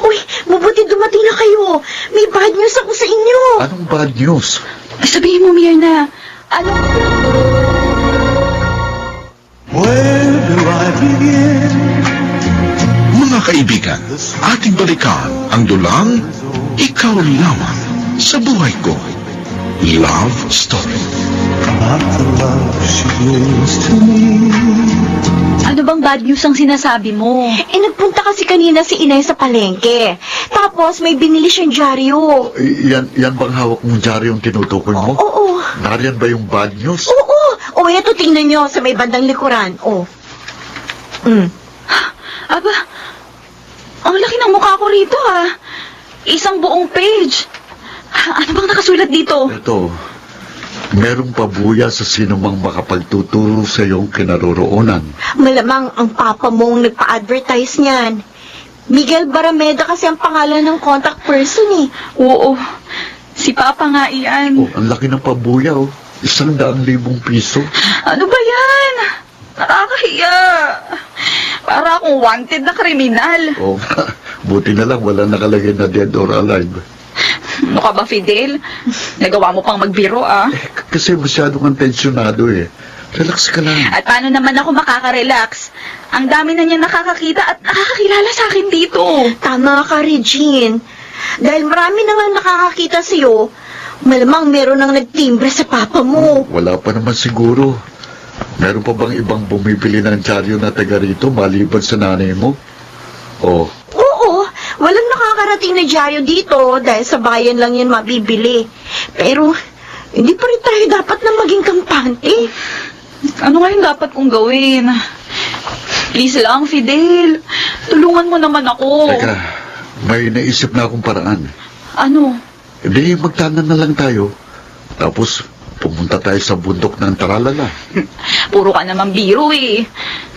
Uy, mabuti dumating na kayo. May bad news ako sa inyo. Anong bad news? Sabihin mo, Mirna. Ano? Where do I begin? Mga kaibigan, ating balikan ang dulang Ikaw Lamang sa Buhay Ko. Love Story. About the love she brings to me. Ano bang bad news ang sinasabi mo? Nagpunta kasi kanina si Inay sa palengke. Tapos may binili siyang dyaryo. Yan bang hawak mong dyaryo yung tinutukoy mo? Oo. Nariyan ba yung bad news? Oo. O, ito tingnan nyo sa may bandang likuran. Oh. Aba, ang laki ng mukha ko rito ha. Isang buong page. Ano bang nakasulat dito? Ito, merong pabuya sa sinumang makapagtuturo sa iyong kinaroroonan. Malamang ang papa mong nagpa-advertise niyan. Miguel Barameda kasi ang pangalan ng contact person eh. Oo, si Papa nga iyan. Oh, ang laki ng pabuya, oh. 100,000 piso. Ano ba yan? Nakakahiya. Para akong wanted na kriminal. Oh, buti na lang wala nakalagay na dead or alive. Ano ka ba, Fidel? Nagawa mo pang magbiro ah. Kasi masyadong kang tensyonado eh. Relax ka lang. At paano naman ako makaka-relax? Ang dami na niya nakakakita at nakakakilala sa akin dito. Tama ka, Regine. Dahil marami na nga nakakakita sa'yo, malamang meron nang nagtimbre sa papa mo. Wala pa naman siguro. Meron pa bang ibang bumibili ng dyaryo na taga rito maliban sa nanay mo? Oh, Oo, walang nakakarating na dyaryo dito dahil sa bayan lang yan mabibili. Pero, hindi pa rin tayo dapat na maging kampante. Ano nga yung dapat kong gawin? Please lang, Fidel. Tulungan mo naman ako. teka, may naisip na akong paraan. Ano? Hindi, magtanan na lang tayo. Tapos, pumunta tayo sa bundok ng Taralala. Puro ka naman biro eh.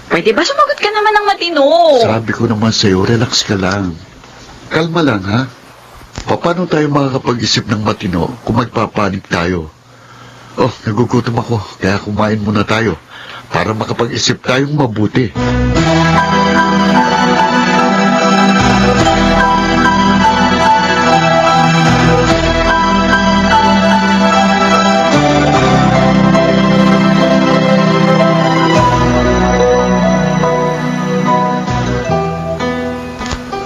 Pwede ba sumagot ka naman ng matino? Sabi ko naman sa'yo, relax ka lang. Kalma lang, ha? Paano tayo makakapag-isip ng matino kung magpapanik tayo? Oh, nagugutom ako, kaya kumain muna tayo para makapag-isip tayong mabuti.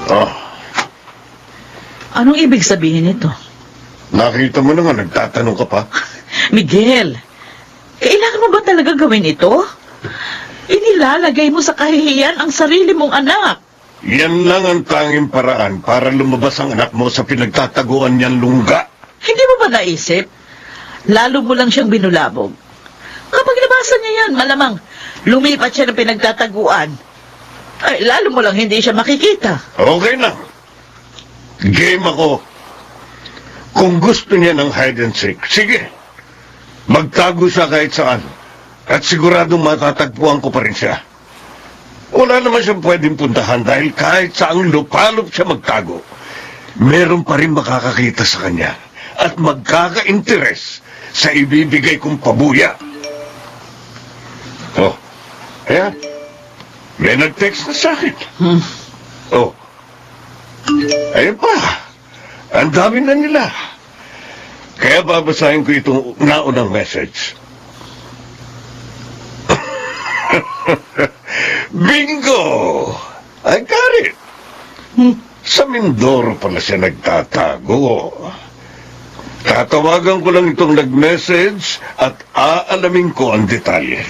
Oh, Anong ibig sabihin nito? nakita mo na nga, nagtatanong ka pa. Miguel, kailangan mo ba talaga gawin ito? Inilalagay mo sa kahihiyan ang sarili mong anak. Yan lang ang tanging paraan para lumabas ang anak mo sa pinagtataguan niyan lungga. Hindi mo ba naisip? Lalo mo lang siyang binulabog. Kapag nabasa niya yan, malamang lumipat siya ng pinagtataguan. Ay, lalo mo lang hindi siya makikita. Okay na. Game ako. Kung gusto niya ng hide and seek, sige. Magtago siya kahit saan. At siguradong matatagpuan ko pa rin siya. Wala naman siyang pwedeng puntahan dahil kahit saang lupalop siya magtago, meron pa rin makakakita sa kanya at magkaka-interes sa ibibigay kong pabuya. Oh, ayan. May nag-text na sa akin. Oh, ayun pa. Ang dami na nila. Kaya babasahin ko itong naunang message. Bingo! I got it! Sa Mindoro pala siya nagtatago. Tatawagan ko lang itong nag-message at aalamin ko ang detalye.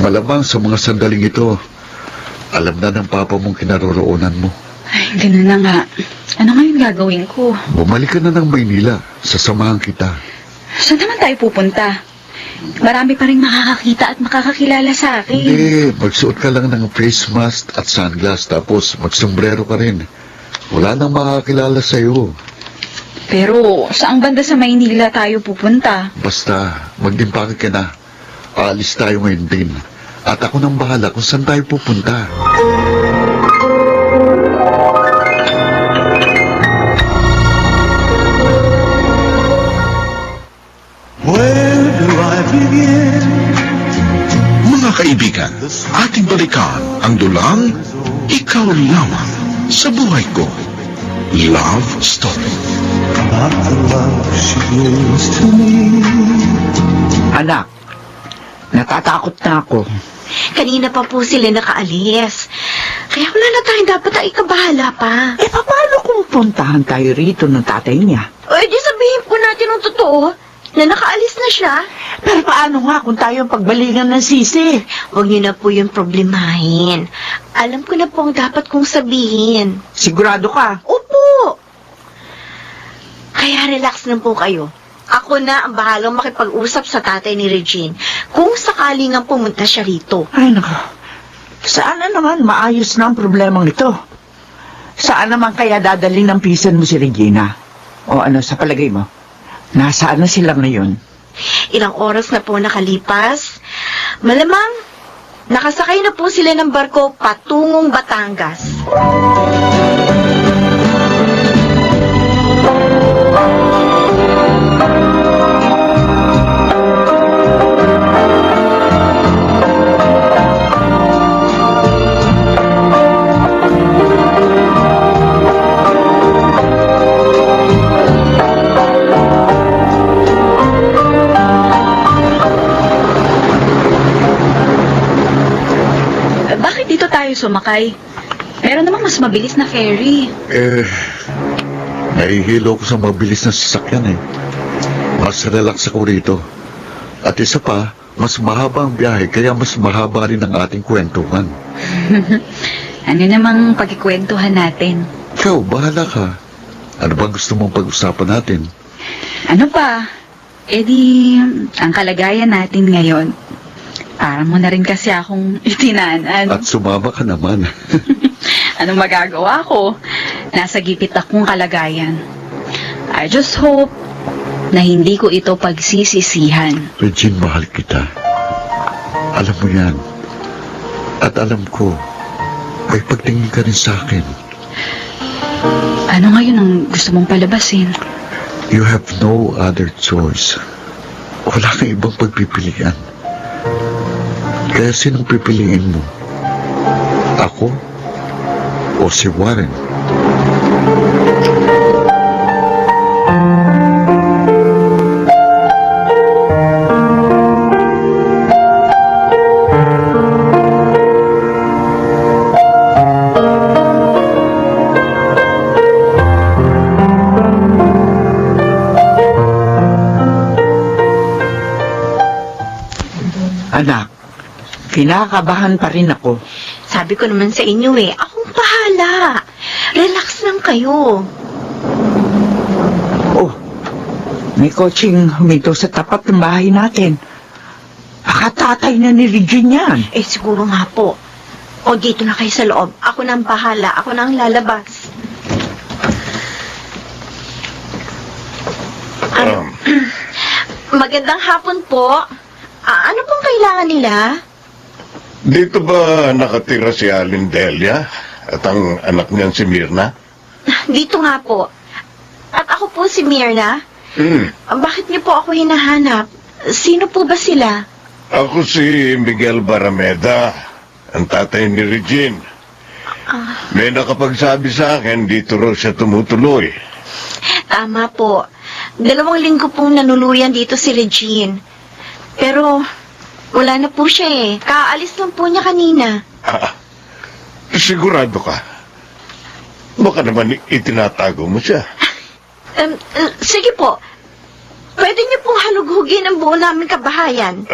Malamang sa mga sandaling ito, alam na ng papa mong kinaroroonan mo. Ay, ganun na nga. Ano ngayon gagawin ko? Bumalik ka na ng Maynila, sasamahan kita. Saan naman tayo pupunta? Marami pa rin makakakita at makakakilala sa akin. Hindi, magsuot ka lang ng face mask at sunglass, tapos magsombrero ka rin. Wala nang makakilala sa'yo. Pero saang banda sa Maynila tayo pupunta? Basta, magdimpake ka na. Aalis tayo ngayon din. At ako nang bahala kung saan tayo pupunta. Where do I begin? Mga kaibigan, ating balikan ang dulang Ikaw Lamang sa Buhay Ko. Love Story. Not the love she gives to me. Anak, natatakot na ako. Kanina pa po sila nakaalis. Kaya wala na tayong dapat ay ikabahala pa. Eh, paano kung puntahan tayo rito ng tatay niya? O, di sabihin po natin ang totoo, na nakaalis na siya. Pero paano nga kung tayo ang pagbalingan ng sisi? Huwag niyo na po yung problemahin. Alam ko na po ang dapat kong sabihin. Sigurado ka? Opo! Kaya relax lang po kayo. Ako na ang bahalang makipag-usap sa tatay ni Regine kung sakali nga pumunta siya rito. Ay, naku. Saan na naman maayos na ang problemang ito? Saan naman kaya dadalhin ng pisan mo si Regina? O ano, sa palagay mo? Nasaan na sila ngayon? Ilang oras na po nakalipas. Malamang, nakasakay na po sila ng barko patungong Batangas. Bakit dito tayo sumakay? Meron namang mas mabilis na ferry. Nahihilo ko sa mabilis na sasakyan eh. Mas relax ako rito. At isa pa, mas mahaba ang biyahe, kaya mas mahaba rin ang ating kwentuhan. Ano namang pagkikwentuhan natin? Ikaw, bahala ka. Ano bang gusto mong pag-usapan natin? Ano pa? Eh di, ang kalagayan natin ngayon. Parang mo na rin kasi akong itinaanan. At sumama ka naman. Anong magagawa ko? Nasa gipit akong kalagayan. I just hope na hindi ko ito pagsisisihan. Regine, mahal kita. Alam mo yan. At alam ko, may pagtingin ka rin sa akin. Ano ngayon ang gusto mong palabasin? You have no other choice. Wala kang ibang pagpipilian. Kaya sinong pipiliin mo? Ako? O si Warren? Anak, kinakabahan pa rin ako. Sabi ko naman sa inyo akong bahala. Relax lang kayo. Oh, may kotseng huminto sa tapat ng bahay natin. Baka tatay na ni Regine yan. Siguro nga po. O dito na kayo sa loob. Ako nang bahala. Ako nang lalabas. Magandang hapon po. Ano pong kailangan nila? Dito ba nakatira si Alin Delia at ang anak niyan si Mirna? Dito nga po. At ako po si Mirna. Bakit niyo po ako hinahanap? Sino po ba sila? Ako si Miguel Barameda, ang tatay ni Regine. May nakapagsabi sa akin, dito raw siya tumutuloy. Tama po. 2 linggo pong nanuluyan dito si Regine. Pero wala na po siya eh. Kaalis lang po niya kanina. Sigurado ka? Baka naman itinatago mo siya. Sige po. Pwede niyo pong halughugin ang buo namin kabahayan.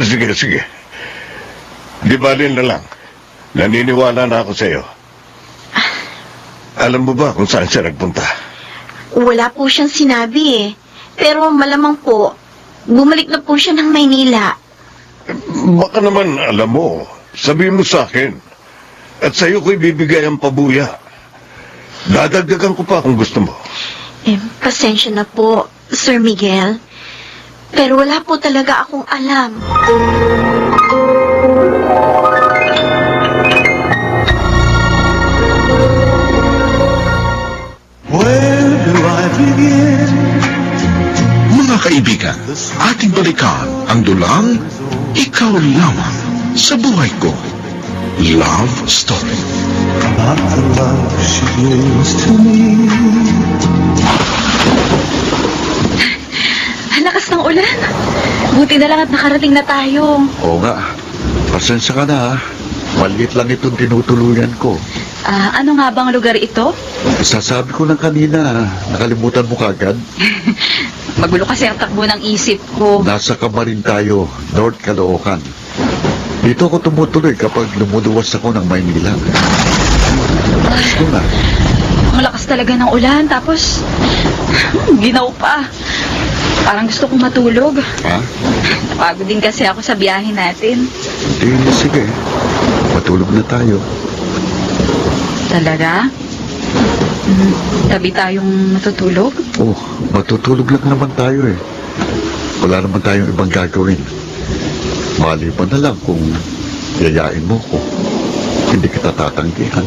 Sige. Di balin na lang. Naniniwala na ako sa'yo. Alam mo ba kung saan siya nagpunta? Wala po siyang sinabi eh. Pero malamang po, bumalik na po siya ng Maynila. Baka naman alam mo. Sabihin mo sa akin. At sa'yo ko'y bibigay ang pabuya. Dadagdagan ko pa kung gusto mo. Pasensya na po, Sir Miguel. Pero wala po talaga akong alam. Where do I begin? Mga kaibigan, ating balikan ang dulang Ikaw Lamang sa Buhay Ko. Love Story. About the love she gives to me. Lakas ng ulan. Buti na lang at nakarating na tayo. Oo nga. Pasensya ka na ha. Maliit lang itong tinutuluyan ko. Ano nga bang lugar ito? Sasabi ko lang kanina, nakalimutan mo kagad. Magulo kasi ang takbo ng isip ko. Nasa Kamarin tayo, North Caloocan. Dito ako tumutuloy kapag lumuluwas ako ng Maynila. Gusto na. Ang lakas talaga ng ulan, tapos ginaw pa. Parang gusto kong matulog. Ha? Napagod din kasi ako sa biyahe natin. Hindi, sige. Matulog na tayo. Talaga? Tabi tayong matutulog? Oh, matutulog lang naman tayo eh. Wala naman tayong ibang gagawin. Maliban na lang kung yayain mo ko. Hindi kita tatanggihan.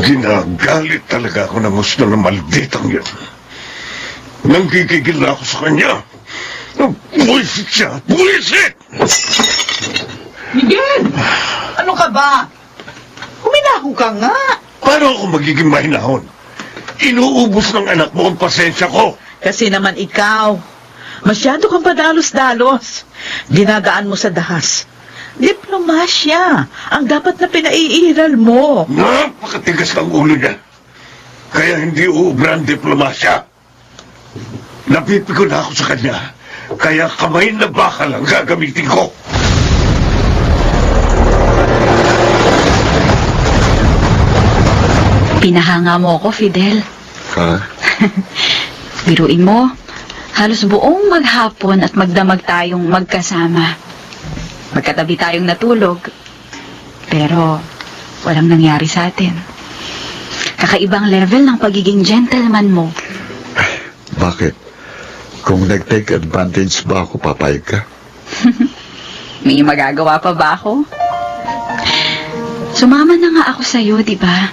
Ginagalit talaga ako ng gusto ng malditang yun. Nanggigigil na ako sa kanya. Buwisit siya! Buwisit! Miguel! Ano ka ba? Huminaho ka nga. Paano ako magiging mahinahon? Inuubos ng anak mo ang pasensya ko. Kasi naman ikaw, masyado kang padalos-dalos. Dinadaan mo sa dahas. Diplomasya ang dapat na pinaiiral mo. Napakatigas ng ulo niya. Kaya hindi uubra ang diplomasya. Napipikon ako sa kanya. Kaya kamay na bakal ang gagamitin ko. Pinahanga mo ako, Fidel. Ha? Biruin mo, halos buong maghapon at magdamag tayong magkasama. Magkatabi tayong natulog. Pero walang nangyari sa atin. Kakaibang level ng pagiging gentleman mo. Bakit? Kung nag-take advantage ba ako, papayag ka? May magagawa pa ba ako? Sumama na nga ako sa'yo, di ba?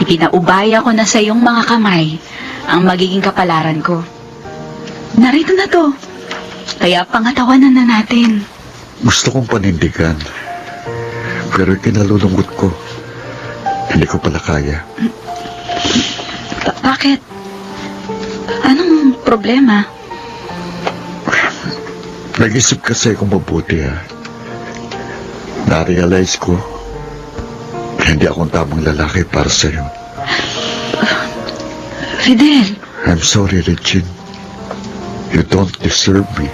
Ipinaubaya ko na sa iyong mga kamay ang magiging kapalaran ko. Narito na to. Kaya pangatawanan na natin. Gusto kong panindigan. Pero kinalulungkot ko. Hindi ko pala kaya. Bakit? Anong problema? Nag-isip kasi akong mabuti ha. Na-realize ko na hindi akong tamang lalaki para sa'yo. Fidel, I'm sorry, Regine. You don't deserve me.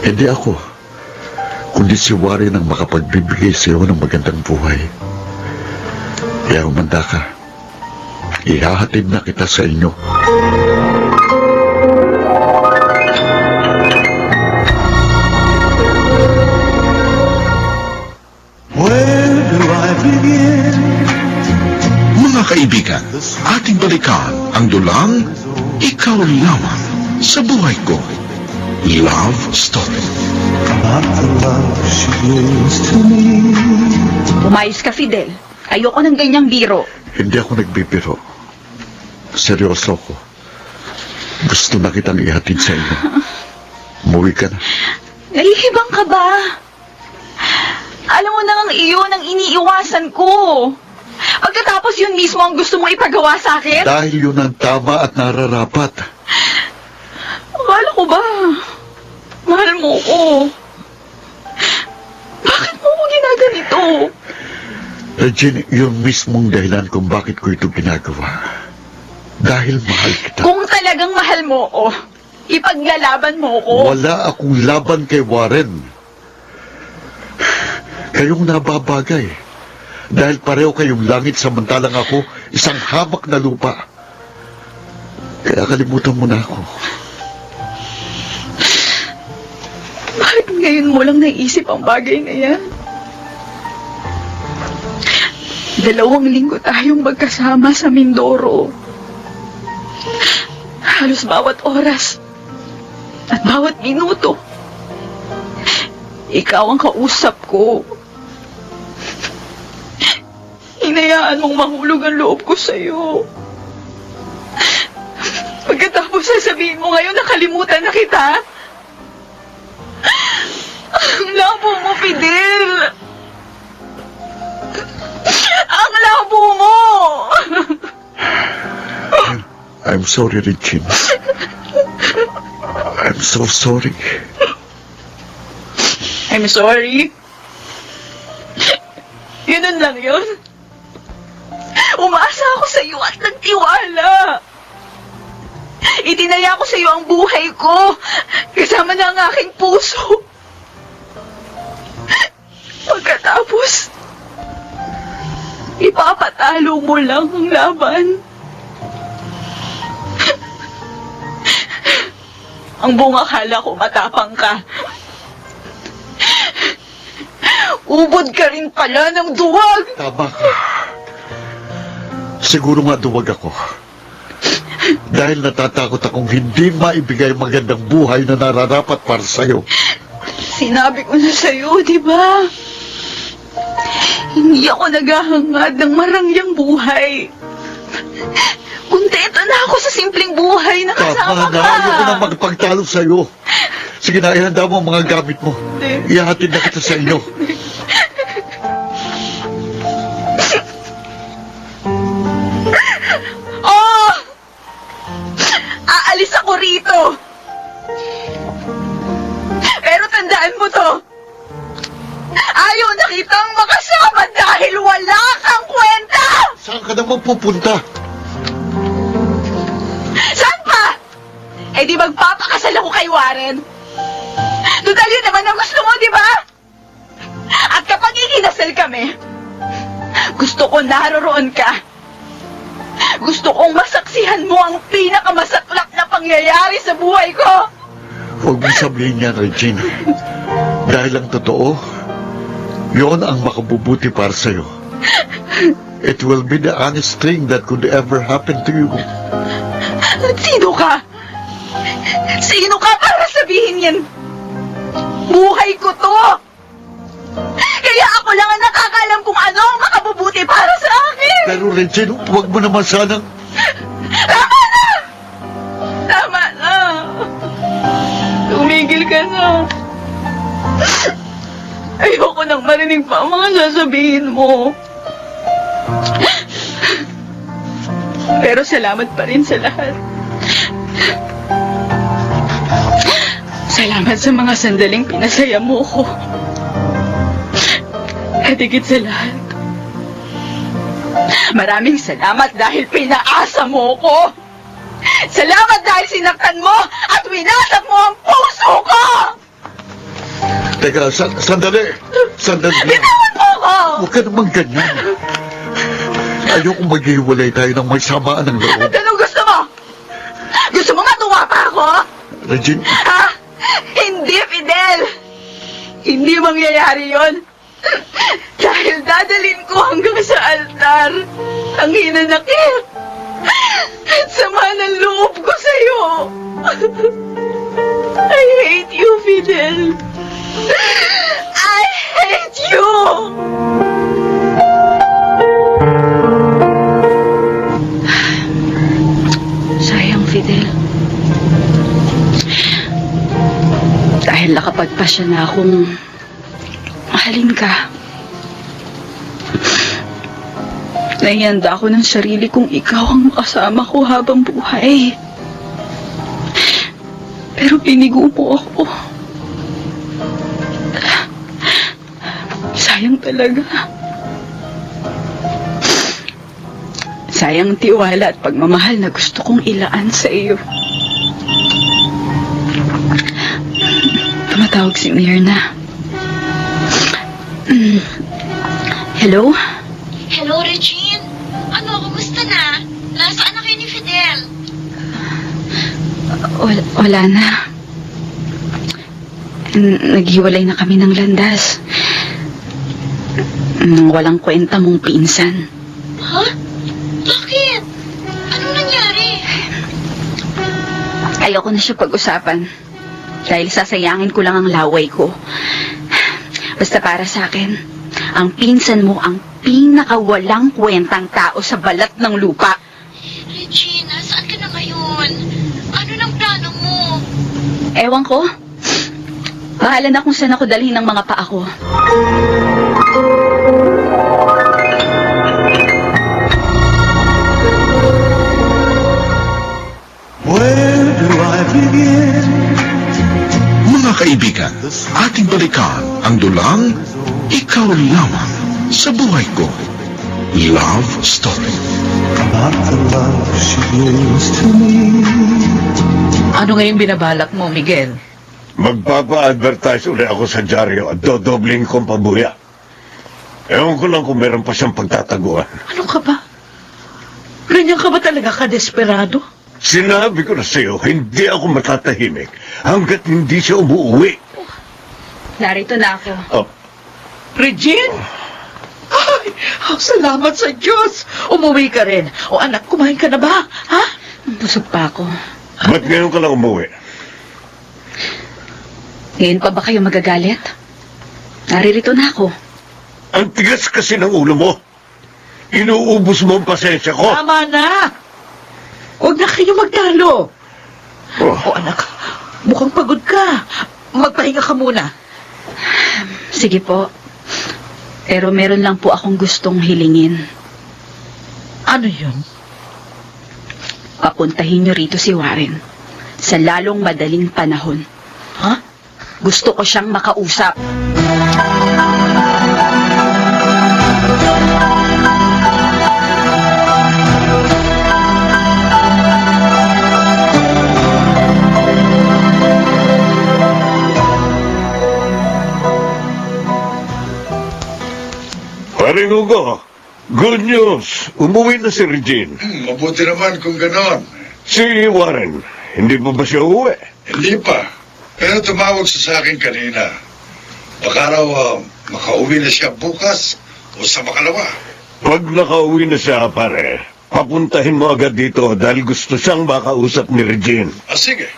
Hindi ako, kundi si Warren ang makapagbibigay sa'yo ng magandang buhay. Kaya humanda ka. Ihahatid na kita sa inyo. Where do I begin? Mga kaibigan, ating balikan ang dulang Ikaw Lamang sa Buhay Ko. Love Story. Not the love she brings to me. Umayos ka, Fidel. Ayoko ng ganyang biro. Hindi ako nagbibiro. Seryoso ako. Gusto na kitang ihatid sa inyo. Umuwi ka na. Nahihibang ka ba? Alam mo na ang iyon ang iniiwasan ko. Pagkatapos yun mismo ang gusto mong ipagawa sa akin? Dahil yun ang tama at nararapat. Akala ko ba? Mahal mo ko. Bakit mo ko ginaganito? Regine, yun mismong dahilan kung bakit ko ito ginagawa. Dahil mahal kita. Kung talagang mahal mo ko, ipaglalaban mo ko. Wala akong laban kay Warren. Kayong nababagay. Dahil pareho kayong langit samantalang ako isang hamak na lupa. Kaya kalimutan mo na ako. Bakit ngayon mo lang naisip ang bagay na yan? 2 linggo tayong magkasama sa Mindoro. Halos bawat oras at bawat minuto, ikaw ang kausap ko. Hinayaan mong mahulog ang loob ko sa'yo. Pagkatapos sasabihin mo ngayon nakalimutan na kita. Ang labo mo, Fidel. Ang labo mo. I'm sorry, Regine. I'm so sorry. I'm sorry. Ganun lang yun. Umaasa ako sa iyo at nagtiwala. Itinaya ko sa iyo ang buhay ko. Kasama na ang aking puso. Pagkatapos, ipapatalo mo lang ang laban. Ang buong akala ko matapang ka. Ubod ka rin pala ng duwag. Tama ka. Siguro nga duwag ako. Dahil natatakot akong hindi maibigay magandang buhay na nararapat para sa'yo. Sinabi ko na sa'yo, di ba? Hindi ako naghahangad ng marangyang buhay. Kontento na ako sa simpleng buhay na kasama Tama na, ka. ayoko na magpagtalo sa'yo. Sige na, ihanda mo ang mga gamit mo. Ihahatid na kita sa inyo. Oh! Aalis ako rito. Pero tandaan mo to. Ayaw na kitang makasama dahil wala kang kwenta! Saan ka naman pupunta? Saan pa? Eh di magpapakasal ako kay Warren. Total yun naman ang gusto mo, di ba? At kapag ikinasal kami, gusto ko naroroon ka. Gusto kong masaksihan mo ang pinakamasaklap na pangyayari sa buhay ko. Huwag mo sabihin yan, Regine. Dahil ang totoo, yun ang makabubuti para sa'yo. It will be the honest thing that could ever happen to you. At sino ka? Sino ka para sabihin yan? Buhay ko to! Kaya ako lang ang nakakalam kung ano ang makabubuti para sa akin! Pero Regine, huwag mo naman sanang... Tama na! Tama na! Tumigil ka na. Ayoko nang marinig pa ang mga sasabihin mo. Pero salamat pa rin sa lahat. Salamat sa mga sandaling pinasaya mo ko. At higit sa lahat, maraming salamat dahil pinaasa mo ko. Salamat dahil sinaktan mo at winasak mo ang puso ko! Teka, sandali! Sandali! Bitawan mo ko! Huwag ka naman ganyan. Ayoko maghiwalay tayo ng may samaan ng loob. At anong gusto mo? Gusto mo matuwa pa ako? Regine, Ha? Hindi, Fidel! Hindi mangyayari yon. Dahil dadalhin ko hanggang sa altar ang hinanakit at sama ng loob ko sa'yo. I hate you, Fidel. I hate you! Sayang, Fidel. Dahil nakapagpasya na akong mahalin ka. Nahihanda ako ng sarili kong ikaw ang makasama ko habang buhay. Pero pinigo mo ako. Sayang talaga. Sayang ang tiwala at pagmamahal na gusto kong ilaan sa iyo. Tumatawag si Mirna. Hello? Hello, Regine. Ano, kumusta na? Nasaan na kayo ni Fidel? Wala na. Naghiwalay na kami ng landas. Walang kwenta mong pinsan. Ha? Bakit? Anong nangyari? Ayoko na siya pag-usapan. Dahil sasayangin ko lang ang laway ko. Basta para sa akin, ang pinsan mo ang pinakawalang kwentang tao sa balat ng lupa. Regina, saan ka na ngayon? Ano nang plano mo? Ewan ko. Bahala na kung saan ako dalhin ng mga paa ko. Where do I begin? Mga kaibigan, ating balikan ang dulang Ikaw Lamang sa Buhay Ko. Love Story. About the love she brings to me. Ano ngayon binabalak mo, Miguel? Magpapa-advertise ulit ako sa dyaryo at dodobling kong pabuya. Ewan ko lang kung meron pa siyang pagtataguan. Ano ka ba? Ganyan ka ba talaga ka-desperado? Sinabi ko na sa'yo, hindi ako matatahimik hanggat hindi siya umuwi. Narito na ako. Oh, Regine? Ay, salamat sa Diyos! Umuwi ka rin. O anak, kumain ka na ba? Ha? Busog pa ako. ba't ngayon ka lang umuwi? Ngayon pa ba kayo magagalit? Naririto na ako. Ang tigas kasi ng ulo mo. Inuubos mo ang pasensya ko. Tama na! Huwag na kayo magtalo. Oh, O anak, mukhang pagod ka. Magpahinga ka muna. Sige po. Pero meron lang po akong gustong hilingin. Ano yun? Papuntahin niyo rito si Warren. Sa lalong madaling panahon. Ha? Gusto ko siyang makausap. Paring Hugo, good news. Umuwi na si Regine. Mabuti naman kung ganon. Si Warren, hindi pa ba siya uwi? Hindi pa. Pero tumawag siya sa akin kanina. Baka raw makauwi na siya bukas o sa makalawa. Pag nakauwi na siya, pare, papuntahin mo agad dito dahil gusto siyang makausap ni Regine. Sige.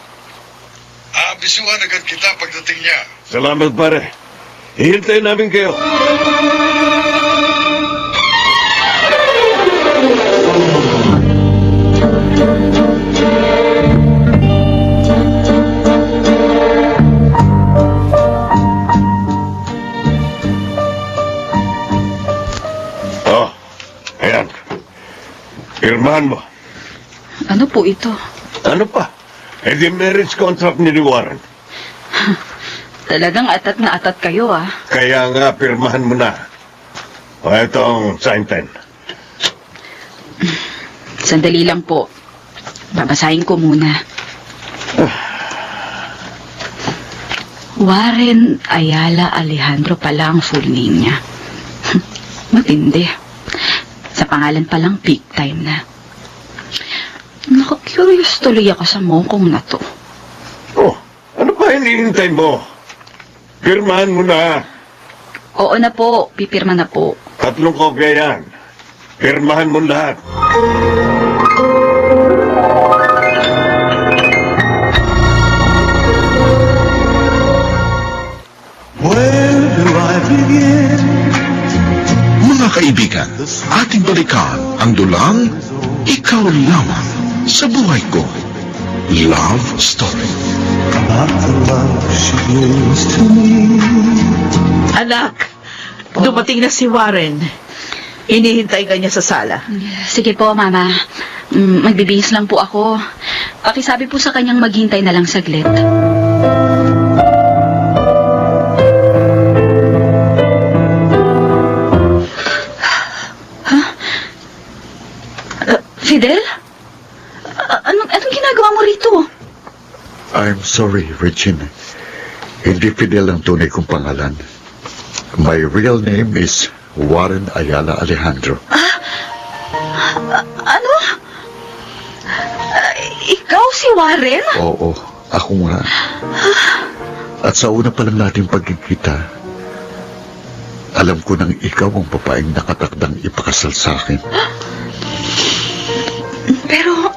Aabisuhan agad kita pagdating niya. Salamat, pare. Hihintayin namin kayo. Oh, ayan. Pirmahan mo. Ano po ito? Ano pa? Eh di marriage contract ni Warren. Talagang atat na atat kayo ah. Kaya nga, pirmahan mo na. O, itong sign pen. Sandali lang po. Babasahin ko muna. Warren Ayala Alejandro pala ang full name niya. Matindi. Sa pangalan pa lang peak time na. Naku-curious tuloy ako sa mokong na to. Oh, ano pa hinihintay mo? Pirmahan mo na. Oo na po, pipirma na po. 3 kopya yan. Pirmahan mo lahat. Where do I begin? Mga kaibigan, ating balikan ang dulang Ikaw Lamang sa Buhay Ko. Love Story. About the love she gives to me. Anak, dumating na si Warren. Inihintay ka niya sa sala. Sige po, Mama. Magbibihis lang po ako. Pakisabi po sa kanyang maghintay na lang saglit. Fidel? Anong ginagawa mo rito? I'm sorry, Regine. Hindi Fidel ang tunay kong pangalan. My real name is Warren Ayala Alejandro. Ano? Ikaw si Warren? Oo, ako nga. At sa una pa lang nating pagkikita, alam ko nang ikaw ang babaeng nakatakdang ipakasal sa akin. Pero,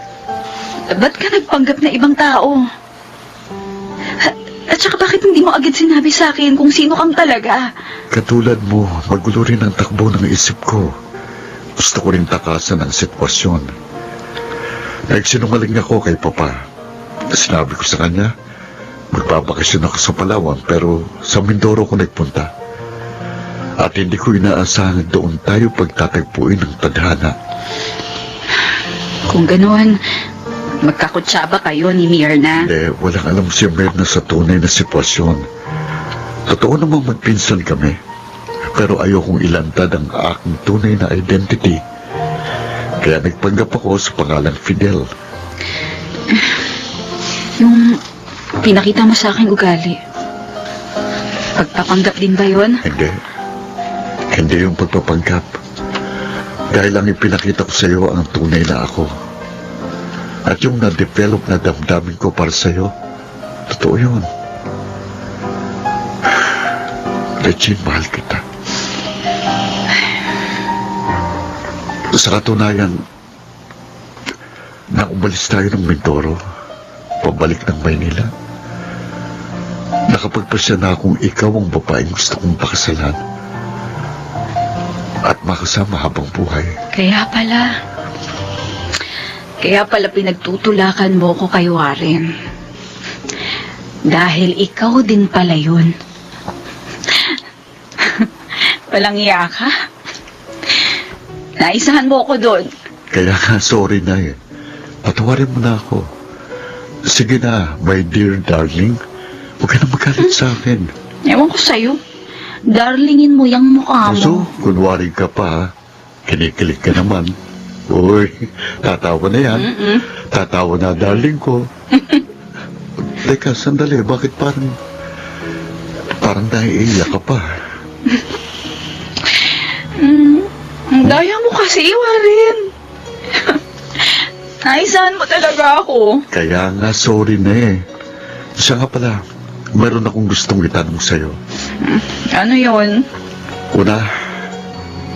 ba't ka nagpanggap na ibang tao? At saka bakit hindi mo agad sinabi sa akin kung sino kang talaga? Katulad mo, magulo rin ang takbo ng isip ko. Gusto ko rin takasan ang sitwasyon. Nagsinungaling ako kay Papa. Sinabi ko sa kanya, magbabakasyon ako sa Palawan pero sa Mindoro ko nagpunta. At hindi ko inaasahan doon tayo pagtatagpuin ng tadhana. Kung ganoon, magkakutsaba kayo ni Mirna. Walang alam si Mirna sa tunay na sitwasyon. Totoo namang magpinsan kami. Pero ayokong ilantad ang aking tunay na identity. Kaya nagpanggap ako sa pangalan Fidel. Yung pinakita mo sa aking ugali, pagpapanggap din ba yun? Hindi. Hindi yung pagpapanggap. Dahil ang ipinakita ko sa iyo ang tunay na ako. At yung na-develop na damdamin ko para sa iyo, totoo yun. Regine, mahal kita. Sa katunayan, nang umalis tayo ng Mindoro, pabalik ng Maynila, nakapagpasya na akong ikaw ang babaeng gusto kong pakasalan at makasama habang buhay. Kaya pala pinagtutulakan mo ko kay Warren. Dahil ikaw din pala yun. Walang iya ka? Naisahan mo ko doon. Kaya nga, sorry na eh. Patawarin mo na ako. Sige na, my dear darling. Huwag ka na magalit sa akin. Ewan ko sa'yo. Darlingin mo yung mukha mo. So, kunwari ka pa, ha? Kinikilig ka naman. Uy, tatawa na yan. Tatawa na, darling ko. Teka, sandali. Bakit parang naiiyak ka pa? Ang daya mo kasi, Warren. Naisahan mo talaga ako. Kaya nga, sorry na eh. Siya nga pala, meron akong gustong itanong sa'yo. Ano yun? Una,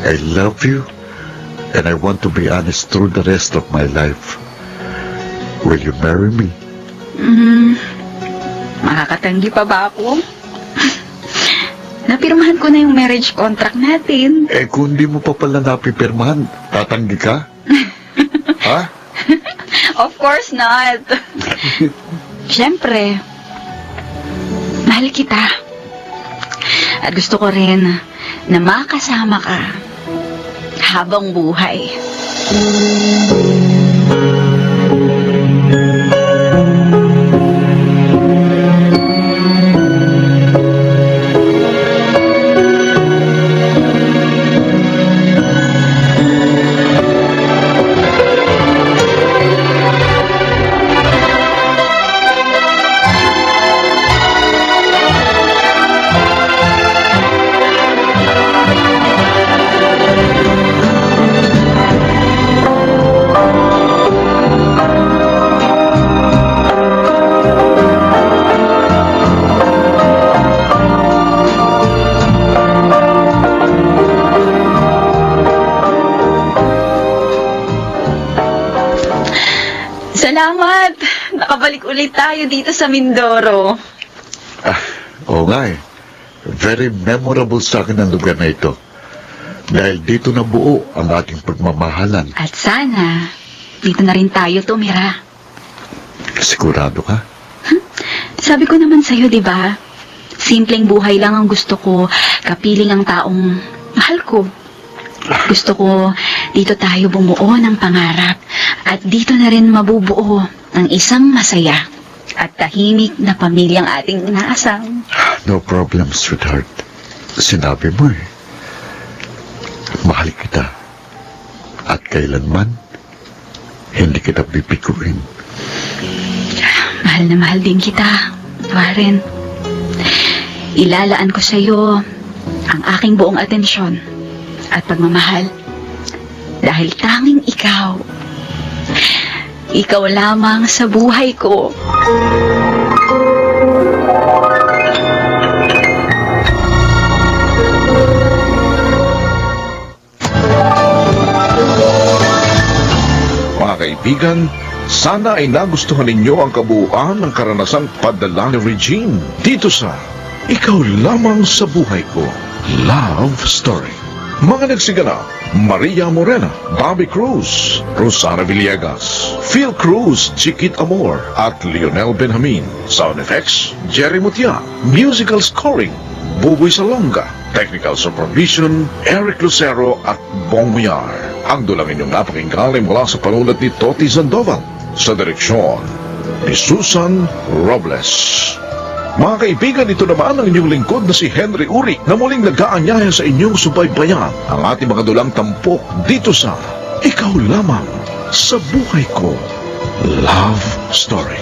I love you and I want to be honest through the rest of my life. Will you marry me? Makakatanggi pa ba ako? Napirmahan ko na yung marriage contract natin. Kung di mo pa pala napipirmahan, tatanggi ka? Ha? Of course not. Siyempre, mahal kita. At gusto ko rin na makasama ka habang buhay. Salamat! Nakabalik ulit tayo dito sa Mindoro. Oo nga eh. Very memorable sa akin ang lugar na ito. Dahil dito nabuo ang ating pagmamahalan. At sana, dito na rin tayo tumira. Sigurado ka? Sabi ko naman sa'yo, di ba? Simpleng buhay lang ang gusto ko, kapiling ang taong mahal ko. Gusto ko dito tayo bumuo ng pangarap at dito na rin mabubuo ang isang masaya at tahimik na pamilyang ating inaasam. No problem, sweetheart. Sinabi mo eh. Mahal kita. At kailanman, hindi kita pipikuin. Mahal na mahal din kita, Warren. Ilalaan ko sa iyo ang aking buong atensyon at pagmamahal dahil tanging ikaw. Ikaw lamang sa buhay ko. Mga kaibigan, sana ay nagustuhan ninyo ang kabuuan ng karanasang padala ni Regine dito sa Ikaw Lamang sa Buhay Ko Love Story. Mga nagsigana, Maria Morena, Bobby Cruz, Rosana Villegas, Phil Cruz, Chiquit Amor, at Lionel Benjamin. Sound effects, Jerry Mutia. Musical scoring, Buboy Salonga. Technical supervision, Eric Lucero at Bong Muyar. Ang dulang inyong napakinggan ay mula sa panulat ni Toti Sandoval sa direksyon ni Susan Robles. Mga kaibigan, ito naman ang inyong lingkod na si Henry Uri na muling nag-aanyaya sa inyong subaybayan ang ating mga dulang tampok dito sa Ikaw Lamang sa Buhay Ko Love Story.